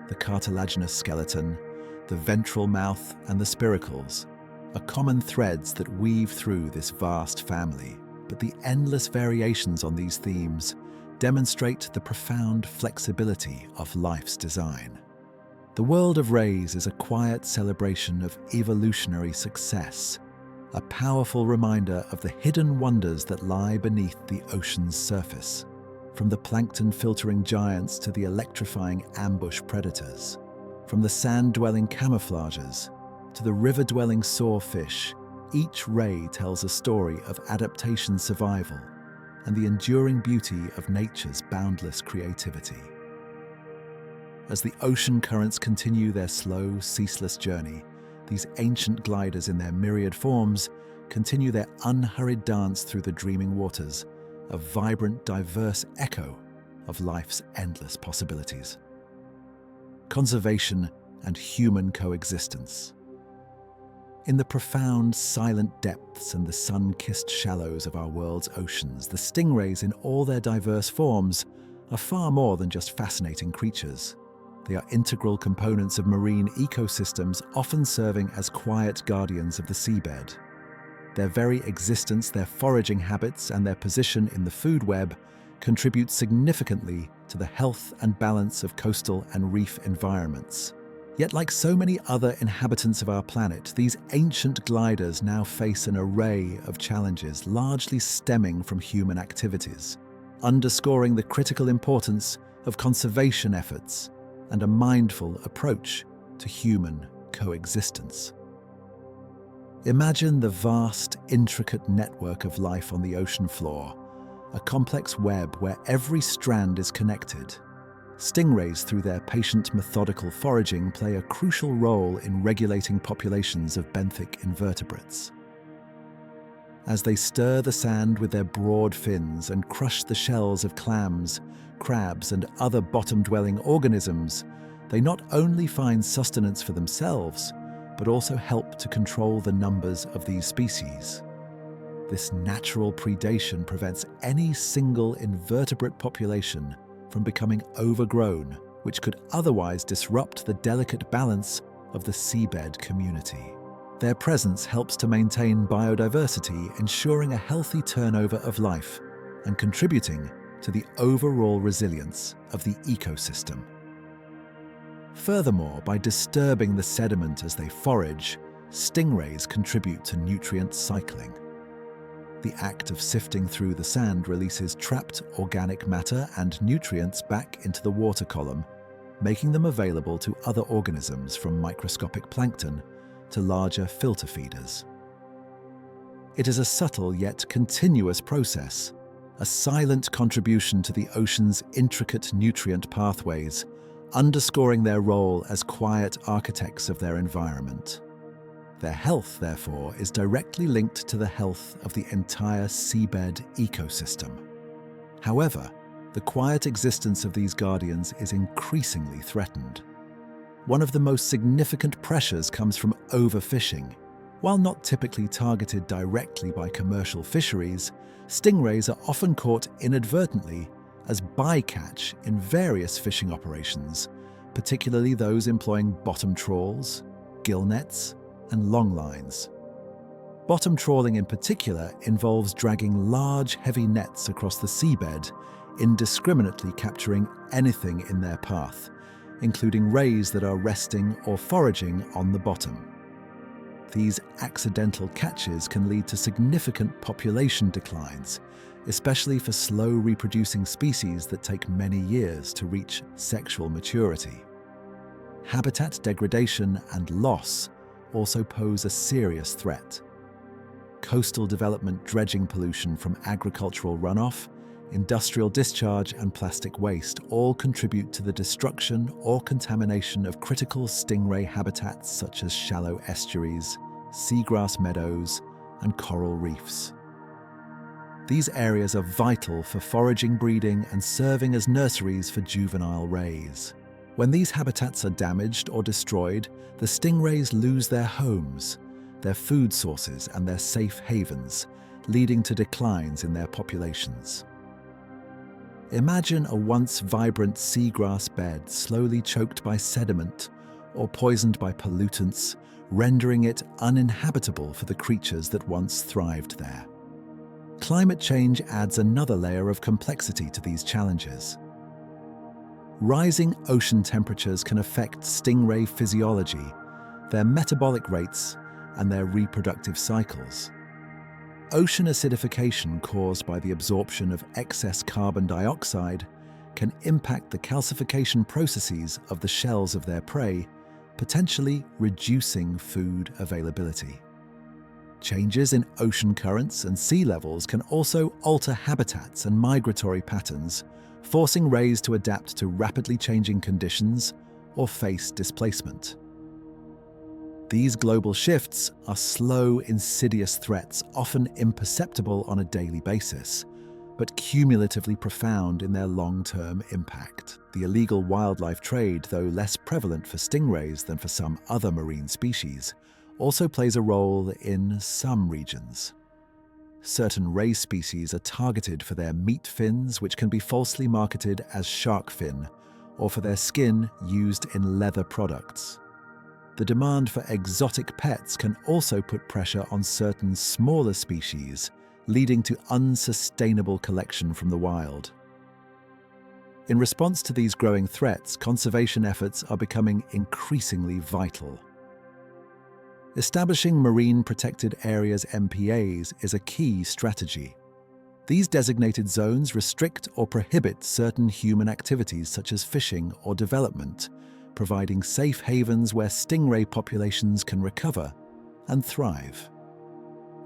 the cartilaginous skeleton, the ventral mouth, and the spiracles are common threads that weave through this vast family, but the endless variations on these themes demonstrate the profound flexibility of life's design. The world of rays is a quiet celebration of evolutionary success, a powerful reminder of the hidden wonders that lie beneath the ocean's surface, from the plankton-filtering giants to the electrifying ambush predators, from the sand-dwelling camouflagers to the river-dwelling sawfish. Each ray tells a story of adaptation, survival, and the enduring beauty of nature's boundless creativity. As the ocean currents continue their slow, ceaseless journey, these ancient gliders in their myriad forms continue their unhurried dance through the dreaming waters, a vibrant, diverse echo of life's endless possibilities. Conservation and human coexistence. In the profound, silent depths and the sun-kissed shallows of our world's oceans, the stingrays in all their diverse forms are far more than just fascinating creatures. They are integral components of marine ecosystems, often serving as quiet guardians of the seabed. Their very existence, their foraging habits, and their position in the food web contribute significantly to the health and balance of coastal and reef environments. Yet, like so many other inhabitants of our planet, these ancient gliders now face an array of challenges largely stemming from human activities, underscoring the critical importance of conservation efforts and a mindful approach to human coexistence. Imagine the vast, intricate network of life on the ocean floor, a complex web where every strand is connected. Stingrays, through their patient, methodical foraging, play a crucial role in regulating populations of benthic invertebrates. As they stir the sand with their broad fins and crush the shells of clams, crabs, and other bottom-dwelling organisms, they not only find sustenance for themselves, but also help to control the numbers of these species. This natural predation prevents any single invertebrate population from becoming overgrown, which could otherwise disrupt the delicate balance of the seabed community. Their presence helps to maintain biodiversity, ensuring a healthy turnover of life and contributing to the overall resilience of the ecosystem. Furthermore, by disturbing the sediment as they forage, stingrays contribute to nutrient cycling. The act of sifting through the sand releases trapped organic matter and nutrients back into the water column, making them available to other organisms, from microscopic plankton to larger filter feeders. It is a subtle yet continuous process, a silent contribution to the ocean's intricate nutrient pathways, underscoring their role as quiet architects of their environment. Their health, therefore, is directly linked to the health of the entire seabed ecosystem. However, the quiet existence of these guardians is increasingly threatened. One of the most significant pressures comes from overfishing. While not typically targeted directly by commercial fisheries, stingrays are often caught inadvertently as bycatch in various fishing operations, particularly those employing bottom trawls, gill nets, and long lines. Bottom trawling in particular involves dragging large, heavy nets across the seabed, indiscriminately capturing anything in their path, including rays that are resting or foraging on the bottom. These accidental catches can lead to significant population declines, especially for slow-reproducing species that take many years to reach sexual maturity. Habitat degradation and loss also pose a serious threat. Coastal development, dredging pollution from agricultural runoff, industrial discharge, and plastic waste all contribute to the destruction or contamination of critical stingray habitats such as shallow estuaries, seagrass meadows, and coral reefs. These areas are vital for foraging, breeding, and serving as nurseries for juvenile rays. When these habitats are damaged or destroyed, the stingrays lose their homes, their food sources, and their safe havens, leading to declines in their populations. Imagine a once vibrant seagrass bed slowly choked by sediment or poisoned by pollutants, rendering it uninhabitable for the creatures that once thrived there. Climate change adds another layer of complexity to these challenges. Rising ocean temperatures can affect stingray physiology, their metabolic rates, and their reproductive cycles. Ocean acidification caused by the absorption of excess carbon dioxide can impact the calcification processes of the shells of their prey, potentially reducing food availability. Changes in ocean currents and sea levels can also alter habitats and migratory patterns, forcing rays to adapt to rapidly changing conditions or face displacement. These global shifts are slow, insidious threats, often imperceptible on a daily basis, but cumulatively profound in their long-term impact. The illegal wildlife trade, though less prevalent for stingrays than for some other marine species, also plays a role in some regions. Certain ray species are targeted for their meat fins, which can be falsely marketed as shark fin, or for their skin used in leather products. The demand for exotic pets can also put pressure on certain smaller species, leading to unsustainable collection from the wild. In response to these growing threats, conservation efforts are becoming increasingly vital. Establishing Marine Protected Areas (MPAs) is a key strategy. These designated zones restrict or prohibit certain human activities such as fishing or development, providing safe havens where stingray populations can recover and thrive.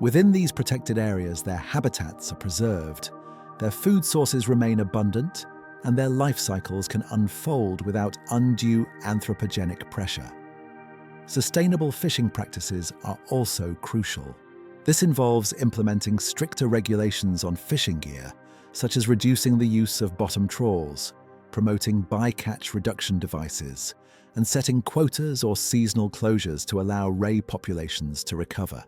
Within these protected areas, their habitats are preserved, their food sources remain abundant, and their life cycles can unfold without undue anthropogenic pressure. Sustainable fishing practices are also crucial. This involves implementing stricter regulations on fishing gear, such as reducing the use of bottom trawls, promoting bycatch reduction devices, and setting quotas or seasonal closures to allow ray populations to recover.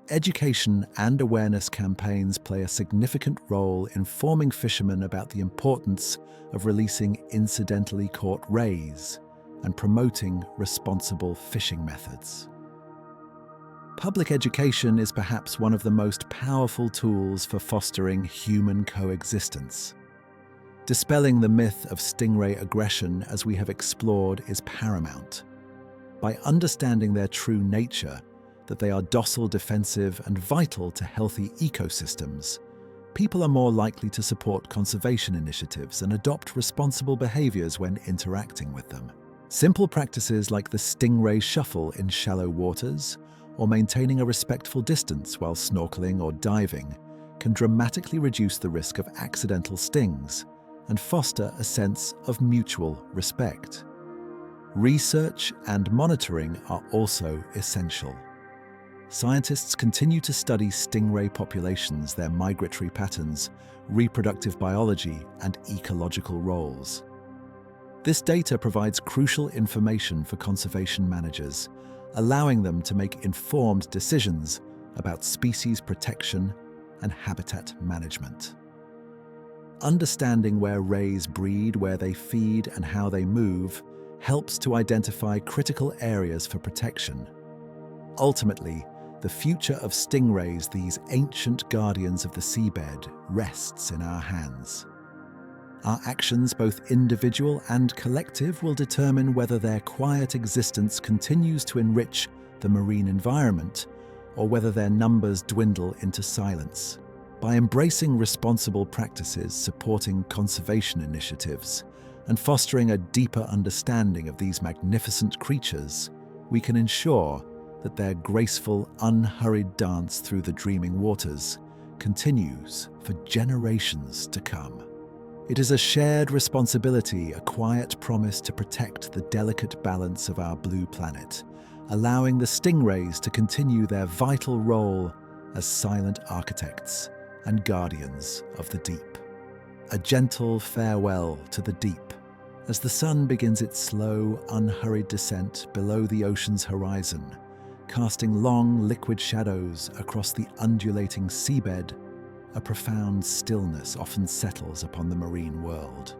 Education and awareness campaigns play a significant role in informing fishermen about the importance of releasing incidentally caught rays and promoting responsible fishing methods. Public education is perhaps one of the most powerful tools for fostering human coexistence. Dispelling the myth of stingray aggression, as we have explored, is paramount. By understanding their true nature, that they are docile, defensive, and vital to healthy ecosystems, people are more likely to support conservation initiatives and adopt responsible behaviors when interacting with them. Simple practices like the stingray shuffle in shallow waters, or maintaining a respectful distance while snorkeling or diving, can dramatically reduce the risk of accidental stings and foster a sense of mutual respect. Research and monitoring are also essential. Scientists continue to study stingray populations, their migratory patterns, reproductive biology, and ecological roles. This data provides crucial information for conservation managers, allowing them to make informed decisions about species protection and habitat management. Understanding where rays breed, where they feed, and how they move helps to identify critical areas for protection. Ultimately, the future of stingrays, these ancient guardians of the seabed, rests in our hands. Our actions, both individual and collective, will determine whether their quiet existence continues to enrich the marine environment or whether their numbers dwindle into silence. By embracing responsible practices, supporting conservation initiatives, and fostering a deeper understanding of these magnificent creatures, we can ensure that their graceful, unhurried dance through the dreaming waters continues for generations to come. It is a shared responsibility, a quiet promise to protect the delicate balance of our blue planet, allowing the stingrays to continue their vital role as silent architects and guardians of the deep. A gentle farewell to the deep as the sun begins its slow, unhurried descent below the ocean's horizon, casting long, liquid shadows across the undulating seabed. A profound stillness often settles upon the marine world.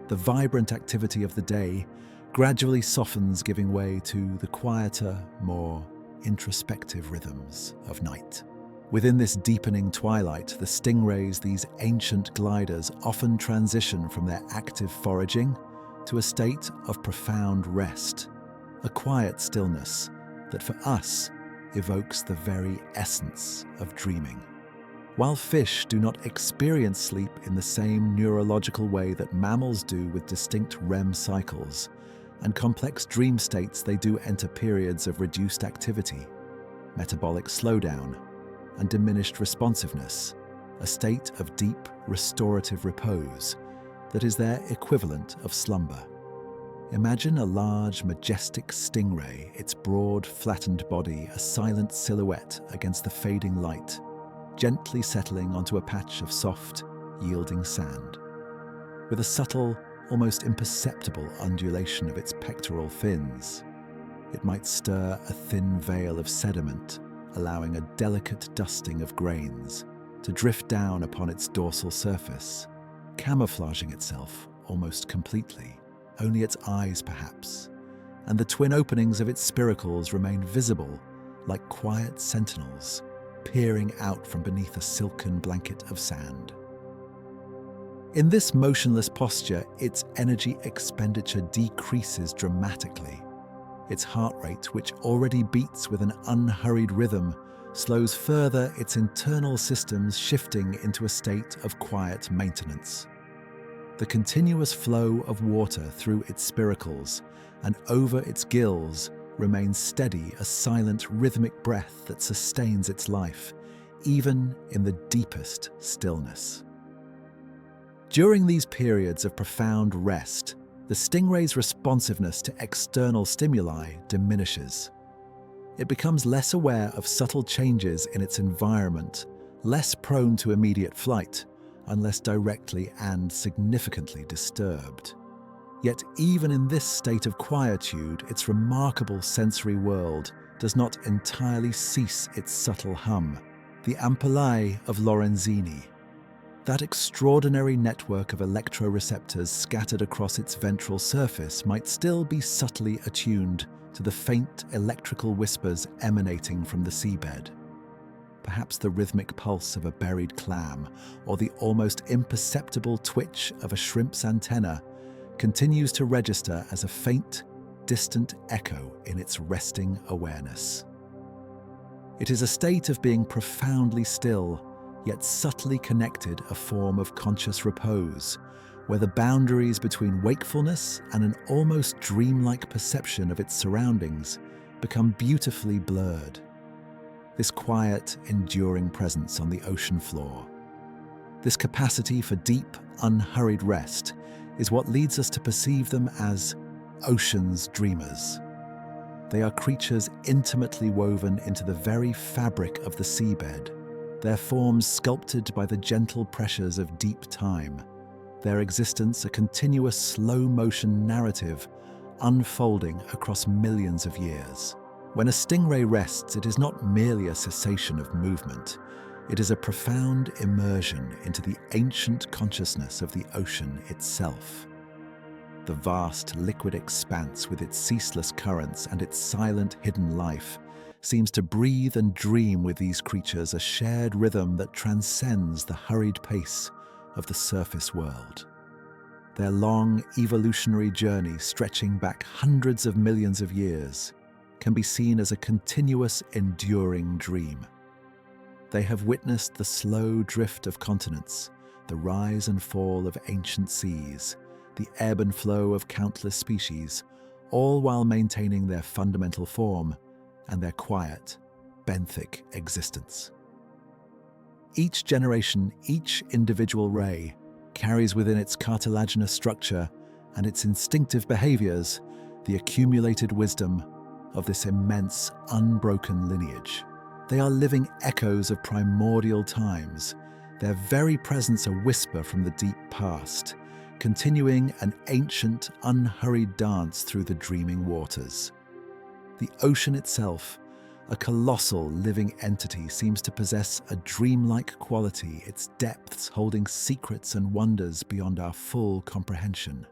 The vibrant activity of the day gradually softens, giving way to the quieter, more introspective rhythms of night. Within this deepening twilight, the stingrays, these ancient gliders, often transition from their active foraging to a state of profound rest, a quiet stillness that for us evokes the very essence of dreaming. While fish do not experience sleep in the same neurological way that mammals do, with distinct REM cycles and complex dream states, they do enter periods of reduced activity, metabolic slowdown, and diminished responsiveness, a state of deep, restorative repose that is their equivalent of slumber. Imagine a large, majestic stingray, its broad, flattened body a silent silhouette against the fading light, gently settling onto a patch of soft, yielding sand. With a subtle, almost imperceptible undulation of its pectoral fins, it might stir a thin veil of sediment, allowing a delicate dusting of grains to drift down upon its dorsal surface, camouflaging itself almost completely. Only its eyes, perhaps, and the twin openings of its spiracles remain visible like quiet sentinels, peering out from beneath a silken blanket of sand. In this motionless posture, its energy expenditure decreases dramatically. Its heart rate, which already beats with an unhurried rhythm, slows further, its internal systems shifting into a state of quiet maintenance. The continuous flow of water through its spiracles and over its gills remains steady, a silent, rhythmic breath that sustains its life, even in the deepest stillness. During these periods of profound rest, the stingray's responsiveness to external stimuli diminishes. It becomes less aware of subtle changes in its environment, less prone to immediate flight, unless directly and significantly disturbed. Yet even in this state of quietude, its remarkable sensory world does not entirely cease its subtle hum. The ampullae of Lorenzini, that extraordinary network of electroreceptors scattered across its ventral surface, might still be subtly attuned to the faint electrical whispers emanating from the seabed. Perhaps the rhythmic pulse of a buried clam or the almost imperceptible twitch of a shrimp's antenna continues to register as a faint, distant echo in its resting awareness. It is a state of being profoundly still, yet subtly connected, a form of conscious repose, where the boundaries between wakefulness and an almost dreamlike perception of its surroundings become beautifully blurred. This quiet, enduring presence on the ocean floor, this capacity for deep, unhurried rest, is what leads us to perceive them as ocean's dreamers. They are creatures intimately woven into the very fabric of the seabed, their forms sculpted by the gentle pressures of deep time, their existence a continuous slow-motion narrative unfolding across millions of years. When a stingray rests, it is not merely a cessation of movement. It is a profound immersion into the ancient consciousness of the ocean itself. The vast liquid expanse with its ceaseless currents and its silent hidden life seems to breathe and dream with these creatures, a shared rhythm that transcends the hurried pace of the surface world. Their long evolutionary journey, stretching back hundreds of millions of years, can be seen as a continuous, enduring dream. They have witnessed the slow drift of continents, the rise and fall of ancient seas, the ebb and flow of countless species, all while maintaining their fundamental form and their quiet, benthic existence. Each generation, each individual ray, carries within its cartilaginous structure and its instinctive behaviors the accumulated wisdom of this immense, unbroken lineage. They are living echoes of primordial times, their very presence a whisper from the deep past, continuing an ancient, unhurried dance through the dreaming waters. The ocean itself, a colossal living entity, seems to possess a dreamlike quality, its depths holding secrets and wonders beyond our full comprehension.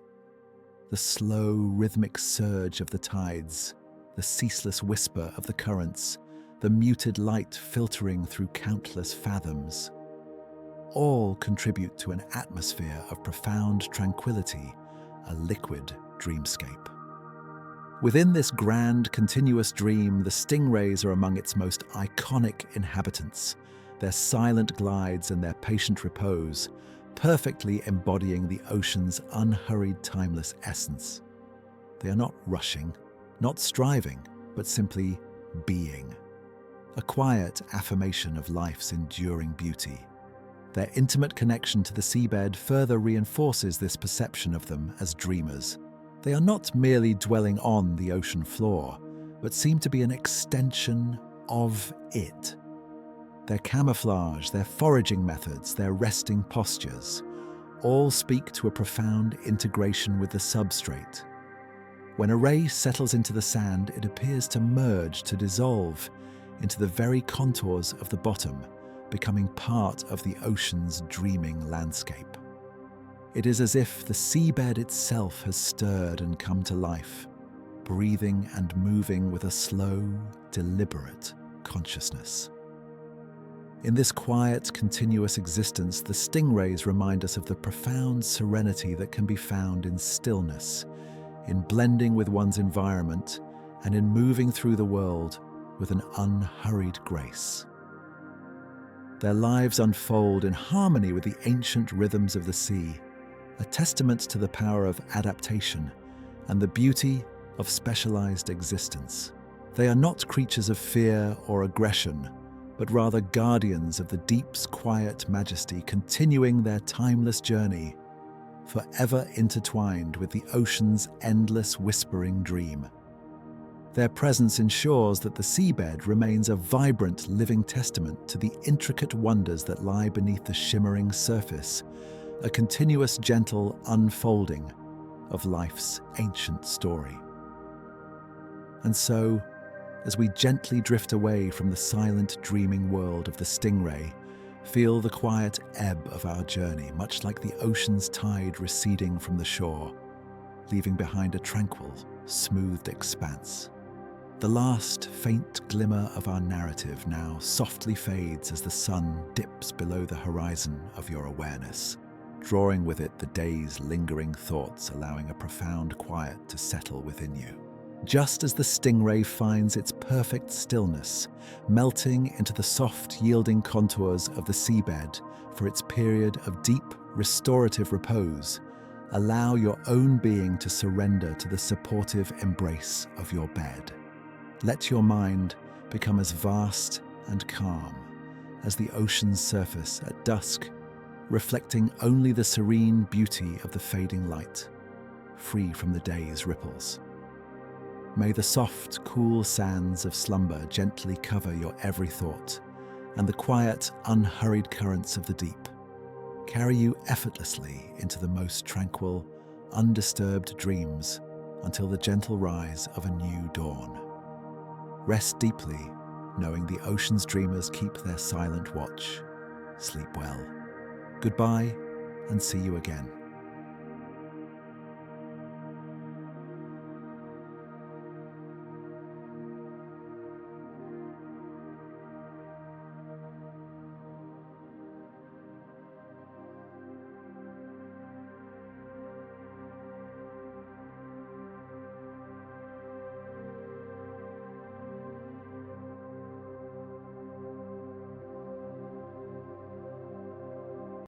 The slow, rhythmic surge of the tides, the ceaseless whisper of the currents, the muted light filtering through countless fathoms, all contribute to an atmosphere of profound tranquility, a liquid dreamscape. Within this grand, continuous dream, the stingrays are among its most iconic inhabitants, their silent glides and their patient repose perfectly embodying the ocean's unhurried, timeless essence. They are not rushing, not striving, but simply being. A quiet affirmation of life's enduring beauty. Their intimate connection to the seabed further reinforces this perception of them as dreamers. They are not merely dwelling on the ocean floor, but seem to be an extension of it. Their camouflage, their foraging methods, their resting postures, all speak to a profound integration with the substrate. When a ray settles into the sand, it appears to merge, to dissolve into the very contours of the bottom, becoming part of the ocean's dreaming landscape. It is as if the seabed itself has stirred and come to life, breathing and moving with a slow, deliberate consciousness. In this quiet, continuous existence, the stingrays remind us of the profound serenity that can be found in stillness, in blending with one's environment, and in moving through the world with an unhurried grace. Their lives unfold in harmony with the ancient rhythms of the sea, a testament to the power of adaptation and the beauty of specialized existence. They are not creatures of fear or aggression, but rather guardians of the deep's quiet majesty, continuing their timeless journey, forever intertwined with the ocean's endless whispering dream. Their presence ensures that the seabed remains a vibrant, living testament to the intricate wonders that lie beneath the shimmering surface, a continuous, gentle unfolding of life's ancient story. And so, as we gently drift away from the silent, dreaming world of the stingray, feel the quiet ebb of our journey, much like the ocean's tide receding from the shore, leaving behind a tranquil, smoothed expanse. The last faint glimmer of our narrative now softly fades as the sun dips below the horizon of your awareness, drawing with it the day's lingering thoughts, allowing a profound quiet to settle within you. Just as the stingray finds its perfect stillness, melting into the soft, yielding contours of the seabed for its period of deep, restorative repose, allow your own being to surrender to the supportive embrace of your bed. Let your mind become as vast and calm as the ocean's surface at dusk, reflecting only the serene beauty of the fading light, free from the day's ripples. May the soft, cool sands of slumber gently cover your every thought, and the quiet, unhurried currents of the deep carry you effortlessly into the most tranquil, undisturbed dreams until the gentle rise of a new dawn. Rest deeply, knowing the ocean's dreamers keep their silent watch. Sleep well. Goodbye, and see you again.